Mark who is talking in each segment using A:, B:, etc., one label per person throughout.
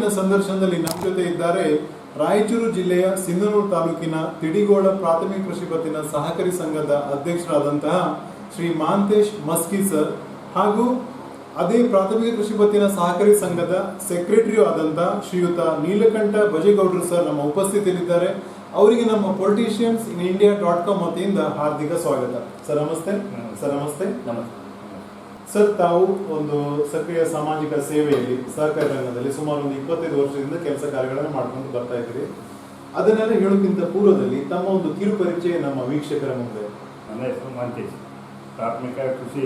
A: ಇವತ್ತಿನ ಸಂದರ್ಶನದಲ್ಲಿ ನಮ್ಮ ಜೊತೆ ಇದ್ದಾರೆ ರಾಯಚೂರು ಜಿಲ್ಲೆಯ ಸಿಂಧನೂರು ತಾಲೂಕಿನ ತಿಡಿಗೋಳ ಪ್ರಾಥಮಿಕ ಕೃಷಿ ಪತ್ತಿನ ಸಹಕಾರಿ ಸಂಘದ ಅಧ್ಯಕ್ಷರಾದಂತಹ ಶ್ರೀ ಮಾಂತೇಶ್ ಮಸ್ಕಿ ಸರ್ ಹಾಗೂ ಅದೇ ಪ್ರಾಥಮಿಕ ಕೃಷಿ ಪತ್ತಿನ ಸಹಕಾರಿ ಸಂಘದ ಸೆಕ್ರೆಟರಿಯೂ ಆದಂತಹ ಶ್ರೀಯುತ ನೀಲಕಂಠ ಬಜೇಗೌಡರು ಸರ್ ನಮ್ಮ ಉಪಸ್ಥಿತಿಯಲ್ಲಿದ್ದಾರೆ. ಅವರಿಗೆ ನಮ್ಮ politiciansinIndia.com ವತಿಯಿಂದ ಹಾರ್ದಿಕ ಸ್ವಾಗತ. ಸರ್ ನಮಸ್ತೆ. ಸರ್ ನಮಸ್ತೆ. ಸರ್, ತಾವು ಒಂದು ಸಕ್ರಿಯ ಸಾಮಾಜಿಕ ಸೇವೆಯಲ್ಲಿ ಸಹಕಾರಿ ರಂಗದಲ್ಲಿ ಸುಮಾರು ಒಂದು 25 ವರ್ಷದಿಂದ ಕೆಲಸ ಕಾರ್ಯಗಳನ್ನು ಮಾಡ್ಕೊಂಡು ಬರ್ತಾ ಇದ್ದೀರಿ. ಅದನ್ನೆಲ್ಲ ಹೇಳೋಕ್ಕಿಂತ ಪೂರ್ವದಲ್ಲಿ ತಮ್ಮ ಒಂದು ಕಿರು ಪರಿಚಯ ನಮ್ಮ ವೀಕ್ಷಕರ ಮುಂದೆ.
B: ನನ್ನ ಹೆಸರು ಮಾಂತೇಶ್, ಪ್ರಾಥಮಿಕ ಕೃಷಿ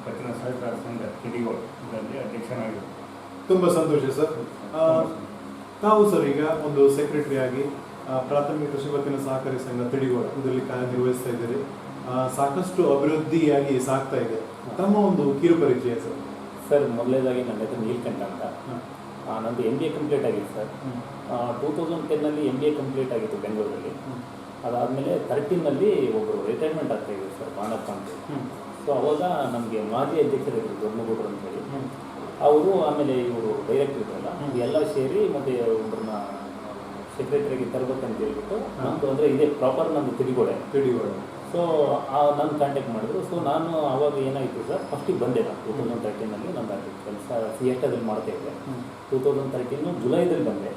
B: ಪತ್ತಿನ ಸಹಕಾರ ಸಂಘ ತಿಡಿಗೋಳ ಇದರಲ್ಲಿ ಅಧ್ಯಕ್ಷನಾಗಿದ್ದೆ.
A: ತುಂಬ ಸಂತೋಷ ಸರ್. ತಾವು ಸರ್ ಈಗ ಒಂದು ಸೆಕ್ರೆಟರಿ ಆಗಿ ಪ್ರಾಥಮಿಕ ಕೃಷಿ ಪತ್ತಿನ ಸಹಕಾರಿ ಸಂಘ ತಿಡಿಗೋಳ ಇದರಲ್ಲಿ ಕಾರ್ಯನಿರ್ವಹಿಸ್ತಾ ಇದ್ದೀರಿ. ಸಾಕಷ್ಟು ಅಭಿವೃದ್ಧಿಯಾಗಿ ಸಾಗ್ತಾ ಇದೆ. ತಮ್ಮ ಒಂದು ಕಿರು ಪರಿಚಯ ಸರ್.
C: ಸರ್, ಮೊದಲನೇದಾಗಿ ನನ್ನ ಹೆಸರು ನೀಲಕಂಠ ಅಂತ. ನಂದು MBA ಕಂಪ್ಲೀಟ್ ಆಗಿತ್ತು ಸರ್. 2010ನಲ್ಲಿ MBA ಕಂಪ್ಲೀಟ್ ಆಗಿತ್ತು ಬೆಂಗಳೂರಲ್ಲಿ. ಅದಾದಮೇಲೆ 13ನಲ್ಲಿ ಒಬ್ಬರು ರಿಟೈರ್ಮೆಂಟ್ ಆಗ್ತಾ ಇದ್ರು ಸರ್, ಬಾಣಪ್ಪ ಅಂತ. ಸೊ ಅವಾಗ ನಮಗೆ ಮಾಜಿ ಅಧ್ಯಕ್ಷರಿದ್ರು ದೊಡ್ಡಗೌಡರು ಅಂತೇಳಿ, ಅವರು ಆಮೇಲೆ ಇವರು ಡೈರೆಕ್ಟರ್ ಇದ್ರಲ್ಲ, ಎಲ್ಲ ಸೇರಿ ಮತ್ತು ಒಬ್ಬರನ್ನ ಸೆಕ್ರೆಟರಿಗೆ ತರಬೇಕಂತ ಹೇಳ್ಬಿಟ್ಟು ನಮ್ಮದು ಅಂದರೆ ಇದೇ ಪ್ರಾಪರ್ ನಮ್ಮದು ತಿಡಿಗೋಳ. ಸೊ ನನ್ನ ಕಾಂಟ್ಯಾಕ್ಟ್ ಮಾಡಿದ್ರು. ಸೊ ನಾನು ಆವಾಗ ಏನಾಯಿತು ಸರ್, ಫಸ್ಟಿಗೆ ಬಂದೆ ನಾನು 2013ನಲ್ಲಿ ನನ್ನ ಕೆಲಸ ಸಿಎಸ್ಟದಲ್ಲಿ ಮಾಡ್ತಾಯಿದ್ದೆ. 2013 ಜುಲೈದಲ್ಲಿ ಬಂದೆ.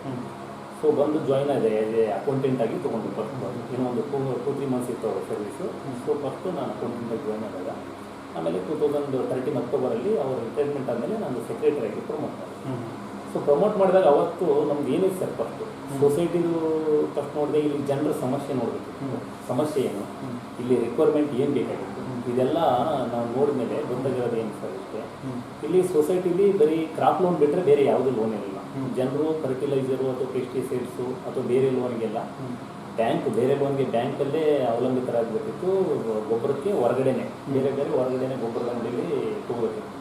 C: ಸೊ ಬಂದು ಜಾಯ್ನ್ ಆಗಿದೆ ಆಸ್ ಎ ಅಕೌಂಟೆಂಟ್ ಆಗಿ ತೊಗೊಂಡು ಫಸ್ಟ್ ಏನೋ ಒಂದು 2-3 ಮಂತ್ಸ್ ಇತ್ತು ಅವ್ರ ಸರ್ವಿಸು. ಸೊ ಫಸ್ಟು ನಾನು ಅಕೌಂಟೆಂಟಾಗಿ ಜಾಯ್ನ್ ಆದಾಗ ಆಮೇಲೆ 2013 ಅಕ್ಟೋಬರಲ್ಲಿ ಅವ್ರ ರಿಟೈರ್ಮೆಂಟ್ ಆದಮೇಲೆ ನಾನು ಸೆಕ್ರೆಟರಿಯಾಗಿ ಪ್ರಮೋಟ್ ಮಾಡಿದೆ. ಸೊ ಪ್ರಮೋಟ್ ಮಾಡಿದಾಗ ಅವತ್ತು ನಮ್ದು ಏನಿದೆ ಸರ್, ಫಸ್ಟು ಸೊಸೈಟಿದು ಫಸ್ಟ್ ನೋಡಿದೆ, ಇಲ್ಲಿ ಜನರ ಸಮಸ್ಯೆ ನೋಡಬೇಕು, ಸಮಸ್ಯೆ ಏನು, ಇಲ್ಲಿ ರಿಕ್ವೈರ್ಮೆಂಟ್ ಏನು ಬೇಕಾಗಿತ್ತು, ಇದೆಲ್ಲ ನಾವು ನೋಡಿದ ಮೇಲೆ ಗೊತ್ತಾಗಿರೋದು ಏನು ಸರ್ ಇಷ್ಟೇ. ಇಲ್ಲಿ ಸೊಸೈಟಿಲಿ ಬರೀ ಕ್ರಾಪ್ ಲೋನ್ ಬಿಟ್ಟರೆ ಬೇರೆ ಯಾವುದೂ ಲೋನ್ ಇರಲಿಲ್ಲ. ಜನರು ಫರ್ಟಿಲೈಸರು ಅಥವಾ ಪೆಸ್ಟಿಸೈಡ್ಸು ಅಥವಾ ಬೇರೆ ಲೋನ್ಗೆಲ್ಲ ಬೇರೆ ಲೋನ್ಗೆ ಬ್ಯಾಂಕಲ್ಲೇ ಅವಲಂಬಿತರಾಗಬೇಕಿತ್ತು. ಗೊಬ್ಬರಕ್ಕೆ ಹೊರಗಡೆನೆ ಬೇರೆ ಹೊರಗಡೆನೆ ಗೊಬ್ಬರದ ಅಂಗಡಿಯಲ್ಲಿ ತೊಗೋಬೇಕಿತ್ತು.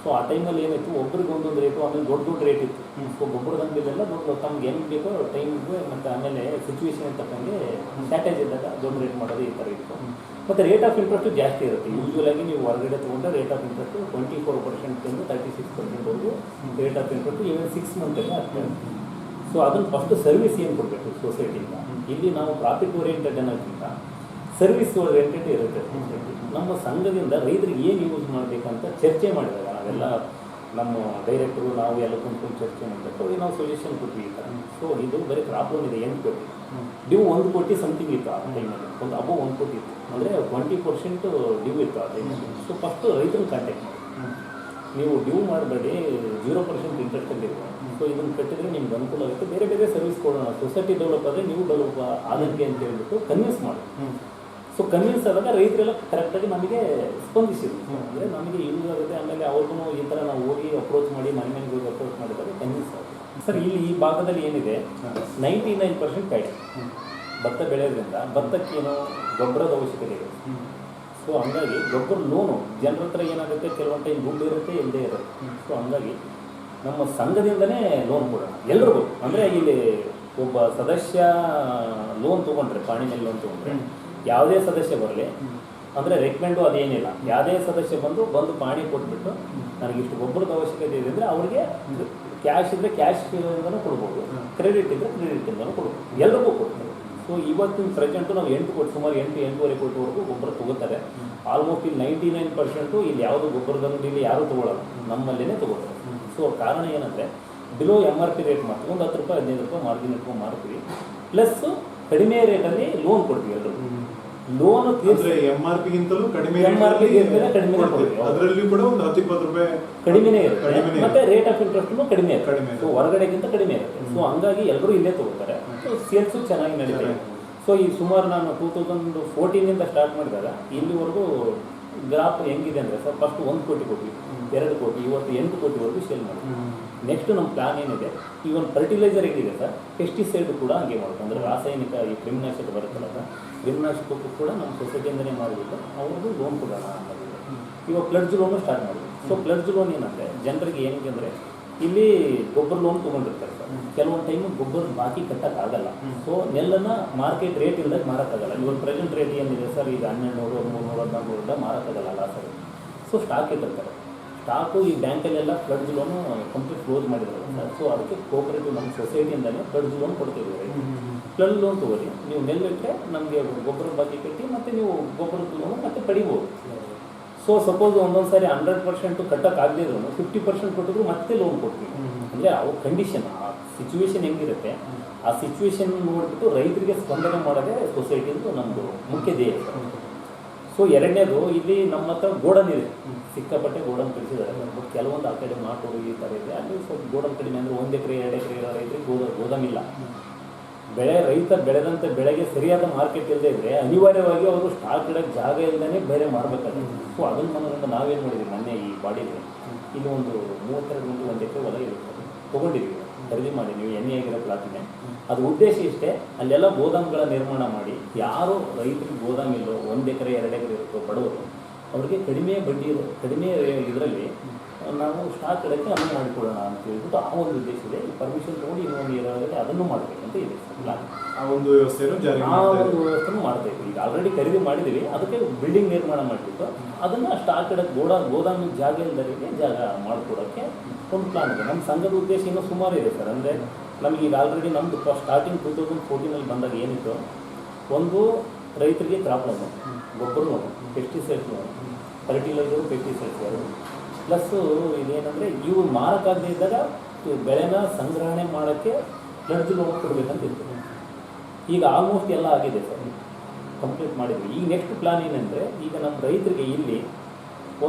C: ಸೊ ಆ ಟೈಮಲ್ಲಿ ಏನಾಯಿತು, ಒಬ್ರಿಗೆ ಒಂದೊಂದು ರೇಟು, ಆಮೇಲೆ ದೊಡ್ಡ ರೇಟ್ ಇತ್ತು. ಸೊ ಗೊಬ್ಬರದ ಅಂಗಡಿಯಲ್ಲೆಲ್ಲ ದೊಡ್ಡ ತಮ್ಗೆ ಹೆಂಗೆ ಬೇಕೋ ಟೈಮಿಗೆ ಮತ್ತು ಆಮೇಲೆ ಸಿಚುವೇಶನ್ ತಕ್ಕಂಗೆ ಶಾರ್ಟೇಜ್ ಇದ್ದಾಗ ದೊಡ್ಡ ರೇಟ್ ಮಾಡೋದು ಈ ಥರ ಇತ್ತು. ಮತ್ತು ರೇಟ್ ಆಫ್ ಇಂಟ್ರೆಸ್ಟು ಜಾಸ್ತಿ ಇರುತ್ತೆ. ಯೂಶ್ವಲಾಗಿ ನೀವು ಹೊರಗಡೆ ತೊಗೊಂಡ್ರೆ ರೇಟ್ ಆಫ್ ಇಂಟ್ರೆಸ್ಟು 24% 36%ವರೆಗೂ ರೇಟ್ ಆಫ್ ಇಂಟ್ರೆಸ್ಟು ಈವನ್ 6 ಮಂತಲ್ಲಿ ಆಗ್ತದೆ. ಸೊ ಅದನ್ನು ಫಸ್ಟ್ ಸರ್ವಿಸ್ ಏನು ಕೊಡಬೇಕು ಸೊಸೈಟಿಯಿಂದ. ಇಲ್ಲಿ ನಾವು ಪ್ರಾಫಿಟ್ ಓರಿಯೆಂಟೆಡ್ ಅನ್ನೋಕ್ಕಿಂತ ಸರ್ವಿಸ್ ಓರಿಯೆಂಟೆಡ್ ಇರುತ್ತೆ ಸೊಸೈಟಿ. ನಮ್ಮ ಸಂಘದಿಂದ ರೈತರಿಗೆ ಏನು ಯೂಸ್ ಮಾಡಬೇಕಂತ ಚರ್ಚೆ ಮಾಡಿದಾಗ ನಾವೆಲ್ಲ ನಮ್ಮ ಡೈರೆಕ್ಟರು ನಾವು ಎಲ್ಲ ಕುಂತ್ಕೊಂಡು ಚರ್ಚೆ ಮಾಡಬೇಕು. ಅವ್ರಿಗೆ ನಾವು ಸೊಲ್ಯೂಷನ್ ಕೊಟ್ವಿ ಈ ಥರ. ಸೊ ಇದು ಬರೀ ಕ್ರಾಪ್ ಲೋನ್ ಇದೆ 8 ಕೋಟಿ, ಡ್ಯೂ 1 ಕೋಟಿ ಸಮಥಿಂಗ್ ಇತ್ತು ಆ ಟೈಮಲ್ಲಿ, ಒಂದು ಅಬೋ 1 ಕೋಟಿ ಇತ್ತು, ಅಂದರೆ 20% ಡ್ಯೂ ಇತ್ತು ಆ ಟೈಮಲ್ಲಿ. ಸೊ ಫಸ್ಟು ರೈತರನ್ನ ಕಾಂಟ್ಯಾಕ್ಟ್ ಮಾಡಿ, ನೀವು ಡ್ಯೂ ಮಾಡಬೇಡಿ, 0% ಇಂಟ್ರೆಸ್ಟಲ್ಲಿ ಇರುತ್ತೆ. ಸೊ ಇದನ್ನು ಕಟ್ಟಿದ್ರೆ ನಿಮ್ಗೆ ಅನುಕೂಲ ಆಗುತ್ತೆ, ಬೇರೆ ಬೇರೆ ಸರ್ವಿಸ್ ಕೊಡೋಣ, ಸೊಸೈಟಿ ಡೆವಲಪ್ ಆದರೆ ನೀವು ಡೆವಲಪ್ ಆದಂಗೆ ಅಂತ ಹೇಳ್ಬಿಟ್ಟು ಕನ್ವಿನ್ಸ್ ಮಾಡಿ. ಸೊ ಕನ್ವಿನ್ಸ್ ಆದಾಗ ರೈತರೆಲ್ಲ ಕರೆಕ್ಟಾಗಿ ನಮಗೆ ಸ್ಪಂದಿಸಿದ್ರು. ಅಂದರೆ ನಮಗೆ ಯೂಸ್ ಆಗುತ್ತೆ. ಆಮೇಲೆ ಅವ್ರಿಗೂ ಈ ಥರ ನಾವು ಹೋಗಿ ಅಪ್ರೋಚ್ ಮಾಡಿ ಮನೆಗೆ ಹೋಗಿ ಅಪ್ರೋಚ್ ಮಾಡಿದಾಗ ಕನ್ವಿನ್ಸ್ ಆಗುತ್ತೆ. ಸರ್, ಇಲ್ಲಿ ಈ ಭಾಗದಲ್ಲಿ ಏನಿದೆ 99% ಕೈಟ್ ಭತ್ತ ಬೆಳೆಯೋದ್ರಿಂದ ಭತ್ತಕ್ಕೇನು ಗೊಬ್ಬರದ ಅವಶ್ಯಕತೆ ಇದೆ. ಸೊ ಹಂಗಾಗಿ ಗೊಬ್ಬರ ಲೋನು ಜನರ ಹತ್ರ ಏನಾಗುತ್ತೆ, ಕೆಲವೊಂದು ಟೈಮ್ ದುಡ್ಡು ಇರುತ್ತೆ, ಇಲ್ಲದೇ ಇರುತ್ತೆ. ಸೊ ಹಂಗಾಗಿ ನಮ್ಮ ಸಂಘದಿಂದನೇ ಲೋನ್ ಕೊಡೋಣ ಎಲ್ರಿಗೂ. ಅಂದರೆ ಇಲ್ಲಿ ಒಬ್ಬ ಸದಸ್ಯ ಲೋನ್ ತೊಗೊಂಡ್ರೆ, ಪಾಣಿ ಮೇಲೆ ಲೋನ್ ತೊಗೊಂಡ್ರೆ ಯಾವುದೇ ಸದಸ್ಯ ಬರಲಿ, ಅಂದರೆ ರೆಕಮೆಂಡು ಅದೇನಿಲ್ಲ, ಯಾವುದೇ ಸದಸ್ಯ ಬಂದು ಪಾಣಿ ಕೊಟ್ಬಿಟ್ಟು ನನಗಿಷ್ಟು ಗೊಬ್ಬರದ ಅವಶ್ಯಕತೆ ಇದೆ ಅಂದರೆ ಅವ್ರಿಗೆ ಕ್ಯಾಶ್ ಇದ್ದರೆ ಕ್ಯಾಶಿಂದನೂ ಕೊಡ್ಬೋದು, ಕ್ರೆಡಿಟ್ ಇದ್ದರೆ ಕ್ರೆಡಿಟಿಂದನೂ ಕೊಡ್ಬೋದು, ಎಲ್ರಿಗೂ ಕೊಡ್ತಾರೆ. ಸೊ ಇವತ್ತಿನ ಪ್ರೆಸೆಂಟು ನಾವು 8 ಕೋಟಿ, ಸುಮಾರು 8-8.5 ಕೋಟಿವರೆಗೂ ಗೊಬ್ಬರ ತೊಗೋತಾರೆ. ಆಲ್ಮೋಸ್ಟ್ ಇಲ್ಲಿ 99% ಇಲ್ಲಿ ಯಾವುದು ಗೊಬ್ಬರದ ಅಂಗಡಿಯಲ್ಲಿ ಯಾರೂ ತೊಗೊಳ್ಳಲ್ಲ, ನಮ್ಮಲ್ಲೇ ತೊಗೋತಾರೆ. ಸೊ ಕಾರಣ ಏನಂದರೆ ಬಿಲೋ MRP ರೇಟ್ ಮಾಡ್ತೀವಿ, ಒಂದು 10 ರೂಪಾಯಿ 15 ರೂಪಾಯಿ ಮಾರ್ಜಿನ್ ಇಟ್ಕೊಂಡು ಮಾಡ್ತೀವಿ. ಪ್ಲಸ್ ಕಡಿಮೆ ರೇಟಲ್ಲಿ ಲೋನ್ ಕೊಡ್ತೀವಿ ಎಲ್ರಿಗೂ. ಲೋನ್
A: MRP ಗಿಂತಲೂ ಕಡಿಮೆ,
C: ಅದರಲ್ಲಿ
A: ಕೂಡ ಒಂದು 10-20 ರೂಪಾಯಿ
C: ಕಡಿಮೆನೇ ಇರುತ್ತೆ. ಮತ್ತೆ ರೇಟ್ ಆಫ್ ಇಂಟ್ರೆಸ್ಟ್ನು ಕಡಿಮೆ ಇರುತ್ತೆ. ಸೊ ಹೊರಗಡೆಗಿಂತ ಕಡಿಮೆ ಇರುತ್ತೆ. ಸೊ ಹಂಗಾಗಿ ಎಲ್ಲರೂ ಇಲ್ಲೇ ತೊಗೋತಾರೆ. ಸೊ ಸೇಲ್ಸು ಚೆನ್ನಾಗಿ ನಡೀತಾರೆ. ಸೊ ಈ ಸುಮಾರು ನಾನು 2014 ಸ್ಟಾರ್ಟ್ ಮಾಡಿದಾಗ ಇಲ್ಲಿವರೆಗೂ ಗ್ರಾಫ್ ಹೆಂಗಿದೆ ಅಂದರೆ ಸರ್, ಫಸ್ಟ್ 1 ಕೋಟಿ ಕೊಟ್ವಿ, 2 ಕೋಟಿ, ಇವತ್ತು 8 ಕೋಟಿವರೆಗೂ ಸೇಲ್ ಮಾಡಿದ್ವಿ. ನೆಕ್ಸ್ಟ್ ನಮ್ಮ ಪ್ಲಾನ್ ಏನಿದೆ, ಈವನ್ ಫರ್ಟಿಲೈಸರ್ ಹೇಗಿದೆ ಸರ್, ಪೆಸ್ಟಿಸೈಡ್ ಕೂಡ ಹಂಗೆ ಮಾಡೋದು. ಅಂದರೆ ರಾಸಾಯನಿಕ ಈ ಕ್ರಿಮಿನಾಶಕ ಬರುತ್ತಲ್ಲ ಸರ್, ಕ್ರಿಮಿನಾಶಕಕ್ಕೂ ಕೂಡ ನಮ್ಮ ಸೊಸೈಟಿಯಿಂದಲೇ ಮಾಡಿಬಿಟ್ಟು ಅವ್ರಿಗೂ ಲೋನ್ ಕೊಡೋಣ ಅನ್ನೋದಿದೆ. ಇವಾಗ ಪ್ಲಡ್ಜ್ ಲೋನು ಸ್ಟಾರ್ಟ್ ಮಾಡಿದ್ವಿ. ಸೊ ಪ್ಲಡ್ಜ್ ಲೋನ್ ಏನಂದರೆ ಜನರಿಗೆ ಏನಿದೆ ಅಂದರೆ, ಇಲ್ಲಿ ಗೊಬ್ಬರ ಲೋನ್ ತೊಗೊಂಡಿರ್ತಾರೆ ಸರ್, ಕೆಲವೊಂದು ಟೈಮು ಗೊಬ್ಬರ ಬಾಕಿ ಕಟ್ಟೋಕ್ಕಾಗಲ್ಲ. ಸೊ ನೆಲ್ಲನ್ನು ಮಾರ್ಕೆಟ್ ರೇಟ್ ಇಲ್ಲದಾಗ ಮಾರೋಕ್ಕಾಗಲ್ಲ. ಇವಾಗ ಪ್ರೆಸೆಂಟ್ ರೇಟ್ ಏನಿದೆ ಸರ್, ಈಗ 1200, 1300, 1400 ಮಾರೋಕ್ಕಾಗಲ್ಲ ಲಾಸ್ ಆಗುತ್ತೆ. ಸೊ ಸ್ಟಾಕ್ ಇಟ್ಟಿರ್ತಾರೆ. ಸ್ಟಾಕು ಈ ಬ್ಯಾಂಕಲ್ಲೆಲ್ಲ ಫ್ಲಡ್ಸ್ ಲೋನು ಕಂಪ್ಲೀಟ್ ಕ್ಲೋಸ್ ಮಾಡಿದ್ರು ಸರ್. ಸೊ ಅದಕ್ಕೆ ಕೋಪರೇಟಿವ್ ನಮ್ಮ ಸೊಸೈಟಿಯಿಂದಲೇ ಫ್ಲಡ್ಸ್ ಲೋನ್ ಕೊಡ್ತಿದ್ದೀವಿ. ಫ್ಲಡ್ ಲೋನ್ ತೊಗೊಳ್ಳಿ, ನೀವು ನೆಲ್ಲಿಟ್ಟರೆ ನಮಗೆ ಗೊಬ್ಬರ ಬಾಕಿ ಕಟ್ಟಿ ಮತ್ತು ನೀವು ಗೊಬ್ಬರದ ಲೋನು ಮತ್ತೆ ಪಡಿಬೋದು. ಸೊ ಸಪೋಸ್ ಒಂದೊಂದು ಸಾರಿ 100% ಕಟ್ಟೋಕ್ಕಾಗದಿದ್ರು 50% ಕೊಟ್ಟಿದ್ರು ಮತ್ತೆ ಲೋನ್ ಕೊಡ್ತೀವಿ. ಅಂದರೆ ಅವ್ರ ಕಂಡೀಷನ್, ಆ ಸಿಚುವೇಶನ್ ಹೆಂಗಿರುತ್ತೆ ಆ ಸಿಚುವೇಶನ್ ನೋಡಿಬಿಟ್ಟು ರೈತರಿಗೆ ಸ್ಪಂದನೆ ಮಾಡೋದೇ ಸೊಸೈಟಿದು ನಮ್ಮದು ಮುಖ್ಯ ಧ್ಯೇಯ ಸರ್. ಸೊ ಎರಡನೇದು, ಇಲ್ಲಿ ನಮ್ಮ ಹತ್ರ ಗೋಡನ್ ಇದೆ, ಸಿಕ್ಕಾಪಟ್ಟೆ ಗೋಡನ್ ಕಳಿಸಿದ್ದಾರೆ. ಬಟ್ ಕೆಲವೊಂದು ಆ ಕಡೆ ನಾಟೋರು ಈ ಥರ ಇದೆ, ಅಲ್ಲಿ ಸ್ವಲ್ಪ ಗೋಡನ್ ಕಡಿಮೆ. ಅಂದರೆ 1 ಎಕರೆ 2 ಎಕರೆ ಇರೋ ರೈತರಿಗೆ ಗೋದಾಮಿಲ್ಲ. ರೈತ ಬೆಳೆದಂಥ ಬೆಳೆಗೆ ಸರಿಯಾದ ಮಾರ್ಕೆಟ್ ಇಲ್ಲದೆ ಇದ್ದರೆ ಅನಿವಾರ್ಯವಾಗಿ ಅವರು ಸ್ಟಾಕ್ ಇಡೋಕ್ಕೆ ಜಾಗ ಇಲ್ಲದೇ ಬೇರೆ ಮಾರಬೇಕಾಗುತ್ತೆ. ಸೊ ಅದನ್ನು ಮನೋರಿಂದ ನಾವೇನು ಮಾಡಿದ್ವಿ, ಮೊನ್ನೆ ಈ ಬಾಡಿಗೆ ಇಲ್ಲಿ ಒಂದು 32 ಗುಂಟೆ 1 ಎಕರೆ ಹೊಲ ಇರುತ್ತೆ, ತೊಗೊಂಡಿದ್ವಿ, ಖರೀದಿ ಮಾಡಿ. ನೀವು ಎಣ್ಣೆ ಆಗಿರೋ ಪ್ಲಾಟಿನೇ. ಅದು ಉದ್ದೇಶ ಇಷ್ಟೇ, ಅಲ್ಲೆಲ್ಲ ಗೋದಾಮ್ಗಳ ನಿರ್ಮಾಣ ಮಾಡಿ, ಯಾರು ರೈತರಿಗೆ ಗೋದಾಮ್ ಇಲ್ಲೋ 1 ಎಕರೆ 2 ಎಕರೆ ಇರುತ್ತೋ ಬಡವರು, ಅವ್ರಿಗೆ ಕಡಿಮೆ ಬಡ್ಡಿ ಕಡಿಮೆ ಇದರಲ್ಲಿ ನಾವು ಸ್ಟಾಕ್ ಇಡೋಕ್ಕೆ ಅನುವು ಮಾಡಿಕೊಡೋಣ ಅಂತ ಹೇಳ್ಬಿಟ್ಟು ಆ ಒಂದು ಉದ್ದೇಶ ಇದೆ. ಈ ಪರ್ಮಿಷನ್ ತೊಗೊಂಡು ಇನ್ನೊಂದು ಇರೋರಿಗೆ ಅದನ್ನು ಮಾಡಬೇಕಂತ ಇದೆ ಪ್ಲಾನ್.
A: ಆ ಒಂದು ವ್ಯವಸ್ಥೆಯನ್ನು ಜಾರಿ
C: ಆ ಒಂದು ವ್ಯವಸ್ಥೆನೂ ಮಾಡ್ತಾ ಇದ್ವಿ. ಈಗ ಆಲ್ರೆಡಿ ಖರೀದಿ ಮಾಡಿದ್ದೀವಿ, ಅದಕ್ಕೆ ಬಿಲ್ಡಿಂಗ್ ನಿರ್ಮಾಣ ಮಾಡಿಬಿಟ್ಟು ಅದನ್ನು ಸ್ಟಾಕ್ ಇಡೋಕ್ಕೆ ಗೋದಾಮಿ ಜಾಗ ಇಲ್ಲದರಿಗೆ ಜಾಗ ಮಾಡಿಕೊಡೋಕ್ಕೆ ಒಂದು ಪ್ಲಾನ್ ಇದೆ. ನಮ್ಮ ಸಂಘದ ಉದ್ದೇಶ ಇನ್ನೂ ಸುಮಾರು ಇದೆ ಸರ್. ಅಂದರೆ ನಮಗೆ ಈಗ ಆಲ್ರೆಡಿ ನಮ್ಮದು ಸ್ಟಾರ್ಟಿಂಗ್ 2014 ಬಂದಾಗ ಏನಿತ್ತು, ಒಂದು ರೈತರಿಗೆ ಕ್ರಾಪ್ ಲೋನು, ಗೊಬ್ಬರ loan, pesticides loan, fertiliser, pesticides plus ಇದೇನೆಂದರೆ ಇವು ಮಾರಕ್ಕಾಗದೇ ಇದ್ದಾಗ ಬೆಳೆನ ಸಂಗ್ರಹಣೆ ಮಾಡೋಕ್ಕೆ ಫ್ಲಡ್ ಲೋನ್ ಕೊಡಬೇಕಂತ ಇರ್ತದೆ. ಈಗ ಆಲ್ಮೋಸ್ಟ್ ಎಲ್ಲ ಆಗಿದೆ ಸರ್, ಕಂಪ್ಲೀಟ್ ಮಾಡಿದ್ವಿ. ಈಗ ನೆಕ್ಸ್ಟ್ ಪ್ಲಾನ್ ಏನಂದರೆ, ಈಗ ನಮ್ಮ ರೈತರಿಗೆ ಇಲ್ಲಿ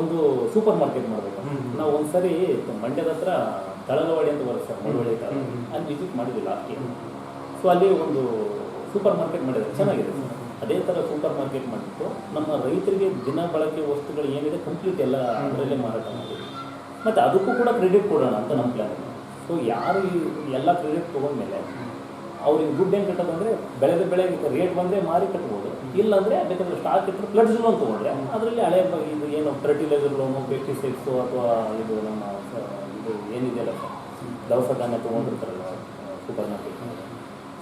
C: ಒಂದು ಸೂಪರ್ ಮಾರ್ಕೆಟ್ ಮಾಡಬೇಕು. ನಾವು ಒಂದು ಸರಿ ಮಂಡ್ಯದ ಹತ್ರ ತಳಗವಾಡಿ ಅಂತ ಬರುತ್ತೆ ಸರ್, ಮಳವಳ್ಳಿ ಥರ, ಅಲ್ಲಿ ವಿಸಿಟ್ ಮಾಡಿದ್ವಿ ಲಾಸ್ಟ್ ಇಯರ್. ಸೊ ಅಲ್ಲಿ ಒಂದು ಸೂಪರ್ ಮಾರ್ಕೆಟ್ ಮಾಡಿದ್ದಾರೆ, ಚೆನ್ನಾಗಿದೆ ಸರ್. ಅದೇ ಥರ ಸೂಪರ್ ಮಾರ್ಕೆಟ್ ಮಾಡಿಬಿಟ್ಟು ನಮ್ಮ ರೈತರಿಗೆ ದಿನ ಬಳಕೆ ವಸ್ತುಗಳು ಏನಿದೆ ಕಂಪ್ಲೀಟ್ ಎಲ್ಲ ಅದರಲ್ಲೇ ಮಾರಾಟ ಮಾಡಿದ್ವಿ. ಮತ್ತು ಅದಕ್ಕೂ ಕೂಡ ಕ್ರೆಡಿಟ್ ಕೊಡೋಣ ಅಂತ ನಮ್ಮ ಪ್ಲ್ಯಾನ್. ಸೊ ಯಾರು ಎಲ್ಲ ಕ್ರೆಡಿಟ್ ತೊಗೊಂಡ್ಮೇಲೆ ಅವ್ರಿಗೆ ದುಡ್ಡು ಏನು ಕಟ್ಟೋದಂದರೆ, ಬೆಳೆದ ಬೆಳೆ ರೇಟ್ ಬಂದರೆ ಮಾರಿ ಕಟ್ಬೋದು, ಇಲ್ಲಾಂದರೆ ಬೇಕಾದ್ರೆ ಸ್ಟಾಕ್ ಇಟ್ಟರೆ ಫ್ಲಡ್ಸ್ ಲೋನ್ ತೊಗೊಂಡ್ರೆ ಅದರಲ್ಲಿ ಹಳೆ ಇದು ಏನು ಫರ್ಟಿಲೈಸರ್ ಲೋನು, ಪೆಸ್ಟಿಸೈಡ್ಸು ಅಥವಾ ಇದು ನಮ್ಮ ಇದು ಏನಿದೆಯಲ್ಲ ಸರ್, ದವಸ ಧಾನ್ಯ ತೊಗೊಂಡಿರ್ತಾರಲ್ಲ ಸೂಪರ್ ಮಾರ್ಕೆಟ್,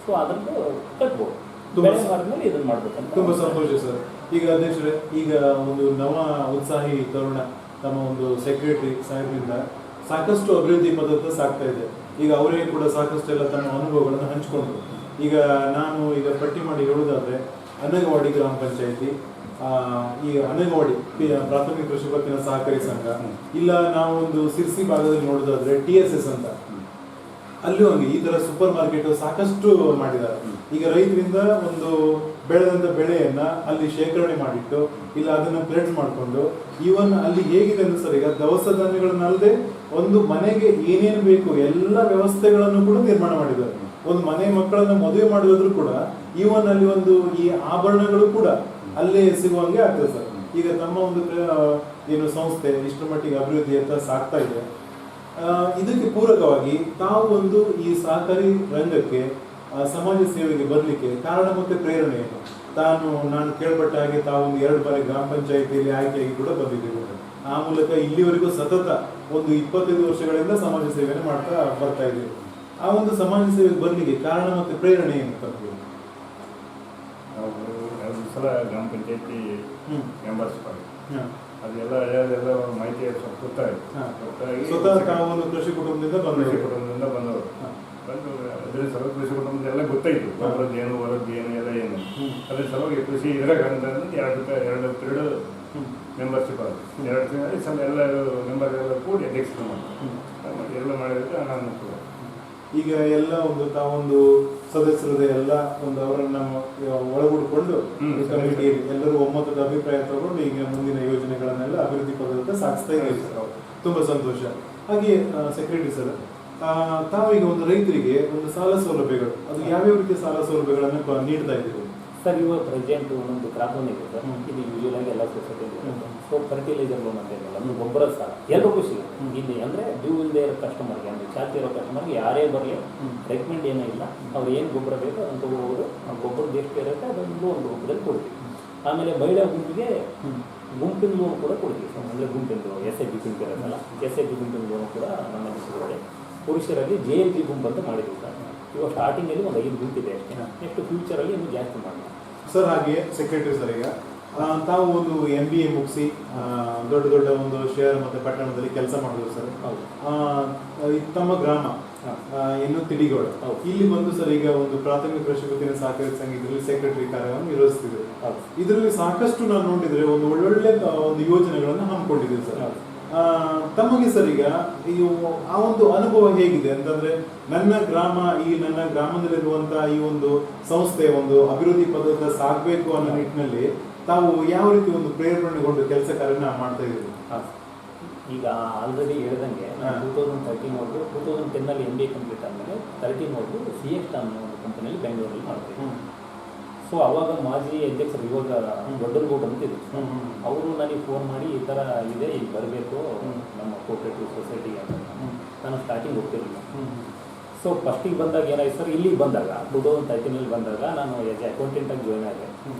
C: ಸೊ ಅದನ್ನು ಕಟ್ಬೋದು. ಬೆಳೆ ಮಾಡಿದ್ಮೇಲೆ ಇದನ್ನು ಮಾಡಬೇಕಂತ.
A: ತುಂಬ ಸಂತೋಷ ಸರ್. ಈಗ ಅಧ್ಯಕ್ಷರೇ, ಈಗ ಒಂದು ನವ ಉತ್ಸಾಹಿ ತರುಣ ತಮ್ಮ ಒಂದು ಸೆಕ್ರೆಟರಿ ಸಾಹೇಬರಿಂದ ಸಾಕಷ್ಟು ಅಭಿವೃದ್ಧಿ ಪದ್ಧತಿ ಸಾಗ್ತಾ ಇದೆ. ಈಗ ಅವರೇ ಕೂಡ ಸಾಕಷ್ಟು ಎಲ್ಲ ತಮ್ಮ ಅನುಭವಗಳನ್ನು ಹಂಚಿಕೊಂಡ್ರು. ಈಗ ನಾನು ಈಗ ಪಟ್ಟಿ ಮಾಡಿ ಹೇಳುವುದಾದ್ರೆ, ಅನಗವಾಡಿ ಗ್ರಾಮ ಪಂಚಾಯಿತಿ, ಈ ಅನಗವಾಡಿ ಪ್ರಾಥಮಿಕ ಕೃಷಿ ಪತ್ತಿನ ಸಹಕಾರಿ ಸಂಘ, ಇಲ್ಲ ನಾವು ಒಂದು ಸಿರ್ಸಿ ಭಾಗದಲ್ಲಿ ನೋಡೋದಾದ್ರೆ TSS ಅಂತ, ಅಲ್ಲೂ ಹಂಗೆ ಈ ತರ ಸೂಪರ್ ಮಾರ್ಕೆಟ್ ಸಾಕಷ್ಟು ಮಾಡಿದ್ದಾರೆ. ಈಗ ರೈತರಿಂದ ಒಂದು ಬೆಳೆದಂತ ಬೆಳೆಯನ್ನ ಅಲ್ಲಿ ಶೇಖರಣೆ ಮಾಡಿಟ್ಟು ಇಲ್ಲ ಅದನ್ನ ಪ್ಲೇಟ್ ಮಾಡಿಕೊಂಡು, ಈವನ್ ಅಲ್ಲಿ ಹೇಗಿದೆ ಅಂದ್ರೆ ಸರ್, ಈಗ ದವಸ ಧಾನ್ಯಗಳನ್ನಲ್ಲದೆ ಒಂದು ಮನೆಗೆ ಏನೇನು ಬೇಕು ಎಲ್ಲ ವ್ಯವಸ್ಥೆಗಳನ್ನು ಕೂಡ ನಿರ್ಮಾಣ ಮಾಡಿದ್ದಾರೆ. ಒಂದು ಮನೆ ಮಕ್ಕಳನ್ನ ಮದುವೆ ಮಾಡಿದ್ರು ಕೂಡ ಈವನ್ ಅಲ್ಲಿ ಒಂದು ಈ ಆಭರಣಗಳು ಕೂಡ ಅಲ್ಲೇ ಸಿಗುವಂಗೆ ಆಗ್ತದೆ ಸರ್. ಈಗ ತಮ್ಮ ಒಂದು ಏನು ಸಂಸ್ಥೆ ಇಷ್ಟರ ಮಟ್ಟಿಗೆ ಅಭಿವೃದ್ಧಿ ಅಂತ ಸಾಗ್ತಾ ಇದೆ. ಇದಕ್ಕೆ ಪೂರಕವಾಗಿ ತಾವು ಒಂದು ಈ ಸಹಕಾರಿ ರಂಗಕ್ಕೆ ಸಮಾಜ ಸೇವೆಗೆ ಬರಲಿಕ್ಕೆ ಕಾರಣ ಮತ್ತೆ ಪ್ರೇರಣೆ ಏನು? ನಾನು ಕೇಳ್ಪಟ್ಟ ಹಾಗೆ ತಾವು ಒಂದು 2 ಬಾರಿ ಗ್ರಾಮ ಪಂಚಾಯಿತಿಯಲ್ಲಿ ಆಯ್ಕೆಯಾಗಿ ಕೂಡ ಬಂದಿದ್ದೀವಿ. ಆ ಮೂಲಕ ಇಲ್ಲಿವರೆಗೂ ಸತತ ಒಂದು 25 ವರ್ಷಗಳಿಂದ ಸಮಾಜ ಸೇವೆಯನ್ನು ಮಾಡ್ತಾ ಬರ್ತಾ ಇದ್ದೀವಿ. ಆ ಒಂದು ಸಮಾಜ ಸೇವೆಗೆ ಬರಲಿಕ್ಕೆ ಕಾರಣ ಮತ್ತೆ ಪ್ರೇರಣೆ ಏನು ತಪ್ಪು?
B: ನಾವು 2 ಸಲ ಗ್ರಾಮ ಪಂಚಾಯತಿ ಮೆಂಬರ್ಸ್ ಅದೆಲ್ಲ ಮಾಹಿತಿ ಗೊತ್ತಾಗಿ
A: ಸ್ವತಃ ತಾವು ಒಂದು ಕೃಷಿ ಕುಟುಂಬದಿಂದ
B: ಬಂದವರು ಅದ್ರ ಸಲುವಾಗಿ ಕೃಷಿ ಕುಟುಂಬದೆಲ್ಲ ಗೊತ್ತಾಯಿತು, ಗೊಬ್ಬರದ್ದು ಏನು ಹೊರದ್ದು ಏನು ಎಲ್ಲ ಏನು. ಅದ್ರ ಸಲುವಾಗಿ ಕೃಷಿ ಇದ್ರಾಗ ಅಂತಂದ್ರೆ 2 ಪೀರಿಯಡ್ ಮೆಂಬರ್ಶಿಪ್ ಆಗುತ್ತೆ. 2 ತಿಂಗಳಲ್ಲಿ ಸಲ ಎಲ್ಲ ಮೆಂಬರ್ ಎಲ್ಲ ಕೂಡಿ ಅಧ್ಯಕ್ಷತೆ ಮಾಡ್ತಾರೆ. ಎಲ್ಲ ಮಾಡಿದ್ರೆ ನಾನು ಕೂಡ
A: ಈಗ ಎಲ್ಲ ಒಂದು ತಾವೊಂದು ಸದಸ್ಯರದೇ ಎಲ್ಲ ಒಂದು ಅವರನ್ನ ಒಳಗೂಡಿಕೊಂಡು ಕಮಿಟಿಯಲ್ಲಿ ಎಲ್ಲರೂ ಒಮ್ಮತದ ಅಭಿಪ್ರಾಯ ತಗೊಂಡು ಈಗ ಮುಂದಿನ ಯೋಜನೆಗಳನ್ನೆಲ್ಲ ಅಭಿವೃದ್ಧಿ ಪದದ ಸಾಗಿಸ್ತಾ ಇದ್ದೀವಿ. ತುಂಬಾ ಸಂತೋಷ. ಹಾಗೆ ಸೆಕ್ರೆಟರಿ ಸರ್, ತಾವೀಗ ಒಂದು ರೈತರಿಗೆ ಒಂದು ಸಾಲ ಸೌಲಭ್ಯಗಳು, ಅದು ಯಾವ್ಯಾವ ರೀತಿಯ ಸಾಲ ಸೌಲಭ್ಯಗಳನ್ನು ನೀಡ್ತಾ ಇದ್ದೀವಿ
C: ಸರ್? ಇವಾಗ ಪ್ರೆಸೆಂಟ್ ಒಂದೊಂದು ಕ್ರಾಪ್ ಲೋನ್ ಇದೆ ಸರ್. ಇದು ಯೂಶುವಲ್ ಆಗಿ ಎಲ್ಲ ಸೊಸೈಟಿ. ಸೊ ಫರ್ಟಿಲೈಸರ್ ಲೋನ್ ಅಂತ ಏನಿಲ್ಲ, ನಮ್ಗೆ ಗೊಬ್ಬರ ಸಾಲ ಎಲ್ಲರಿಗೂ ಸಿಗುತ್ತೆ. ಇಲ್ಲಿ ಅಂದರೆ ಡ್ಯೂ ಇಲ್ಲದೆ ಇರೋ ಕಸ್ಟಮರ್ಗೆ, ಅಂದರೆ ಚಾರ್ಜ್ ಇರೋ ಕಸ್ಟಮರ್ಗೆ ಯಾರೇ ಬರಲಿ ರೆಕಮೆಂಡ್ ಏನೂ ಇಲ್ಲ, ಅವ್ರು ಏನು ಗೊಬ್ಬರ ಬೇಕೋ ಅದನ್ನು ತಗೋಬೋದು. ಆ ಗೊಬ್ಬರದ ಎಷ್ಟು ಇರುತ್ತೆ ಅದೊಂದು ಒಂದು ರೂಪದಲ್ಲಿ ಕೊಡ್ತೀವಿ. ಆಮೇಲೆ ಮಹಿಳಾ ಗುಂಪಿಗೆ ಗುಂಪಿನ ಲೋನ್ ಕೂಡ ಕೊಡ್ತೀವಿ ಸರ್. ಅಂದರೆ ಗುಂಪಿಂದು SIP ಗುಂಪು ಇರೋದಲ್ಲ, SIP ಗುಂಪಿನ ಲೋನ್ ಕೂಡ ನಮ್ಮ ಹೆಸರುಗಳೇ. ಪುರುಷರಲ್ಲಿ JLG ಗುಂಪು ಅಂತ ಮಾಡಿದ್ವಿ ಸರ್. ಇವಾಗ ಸ್ಟಾರ್ಟಿಂಗಲ್ಲಿ ಒಂದು 5 ಗುಂಪಿದೆ ಅಷ್ಟೇ. ನೆಕ್ಸ್ಟ್ ಫ್ಯೂಚರಲ್ಲಿ ಇನ್ನೂ ಜಾಸ್ತಿ ಮಾಡಿ
A: ಸರ್. ಹಾಗೆ ಸೆಕ್ರೆಟರಿ ಸರ್, ಈಗ ತಾವು ಒಂದು MBA ಮುಗಿಸಿ ದೊಡ್ಡ ದೊಡ್ಡ ಒಂದು ಶಹರ ಮತ್ತು ಪಟ್ಟಣದಲ್ಲಿ ಕೆಲಸ ಮಾಡಿದ್ರು ಸರ್. ತಮ್ಮ ಗ್ರಾಮ ಇನ್ನು ತಿಡಿಗೋಳ, ಇಲ್ಲಿ ಬಂದು ಸರ್ ಈಗ ಒಂದು ಪ್ರಾಥಮಿಕ ಕೃಷಿ ಪತ್ತಿನ ಸಹಕಾರಿ ಸಂಘ ಇದರಲ್ಲಿ ಸೆಕ್ರೆಟರಿ ಕಾರ್ಯವನ್ನು ನಿರ್ವಹಿಸ್ತಿದ್ರು. ಇದರಲ್ಲಿ ಸಾಕಷ್ಟು ನಾನು ನೋಡಿದ್ರೆ ಒಂದು ಒಳ್ಳೊಳ್ಳೆ ಒಂದು ಯೋಜನೆಗಳನ್ನು ಹಮ್ಮಿಕೊಂಡಿದ್ದೀವಿ ಸರ್. ತಮಗೆ ಸರ್ ಈಗ ಆ ಒಂದು ಅನುಭವ ಹೇಗಿದೆ ಅಂತಂದ್ರೆ, ನನ್ನ ಗ್ರಾಮದಲ್ಲಿರುವಂತಹ ಈ ಒಂದು ಸಂಸ್ಥೆ ಒಂದು ಅಭಿವೃದ್ಧಿ ಪದದ ಸಾಗಬೇಕು ಅನ್ನೋ ನಿಟ್ಟಿನಲ್ಲಿ ತಾವು ಯಾವ ರೀತಿ ಒಂದು ಪ್ರೇರಣೆಗೊಂಡು ಕೆಲಸ ಕಾರ್ಯನ ಮಾಡ್ತಾ ಇದ್ದೀರಿ?
C: ಈಗ ಆಲ್ರೆಡಿ ಹೇಳಿದಂಗೆ 2010 MBA ಕಂಪ್ಲೀಟ್ ಆದಮೇಲೆ 13 CX ಅನ್ನೋ ಒಂದು ಕಂಪನಿಯಲ್ಲಿ ಬೆಂಗಳೂರಲ್ಲಿ ಮಾಡ್ತೀವಿ. ಸೊ ಅವಾಗ ಮಾಜಿ ಅಧ್ಯಕ್ಷರು ಇವಾಗ ದೊಡ್ಡನಗೌಡ ಅಂತಿದ್ರು, ಅವರು ನನಗೆ ಫೋನ್ ಮಾಡಿ ಈ ಥರ ಇದೆ, ಈಗ ಬರಬೇಕು ನಮ್ಮ ಕೋಆಪರೇಟಿವ್ ಸೊಸೈಟಿಗೆ ಅಂತ. ನಾನು ಸ್ಟಾರ್ಟಿಂಗ್ ಹೋಗ್ತಿರಲಿಲ್ಲ. ಸೊ ಫಸ್ಟಿಗೆ ಬಂದಾಗ ಏನಾಯ್ತು ಸರ್, ಇಲ್ಲಿಗೆ ಬಂದಾಗ 2013 ಬಂದಾಗ ನಾನು ಆಸ್ ಅಕೌಂಟೆಂಟಾಗಿ ಜಾಯ್ನ್ ಆದೆ.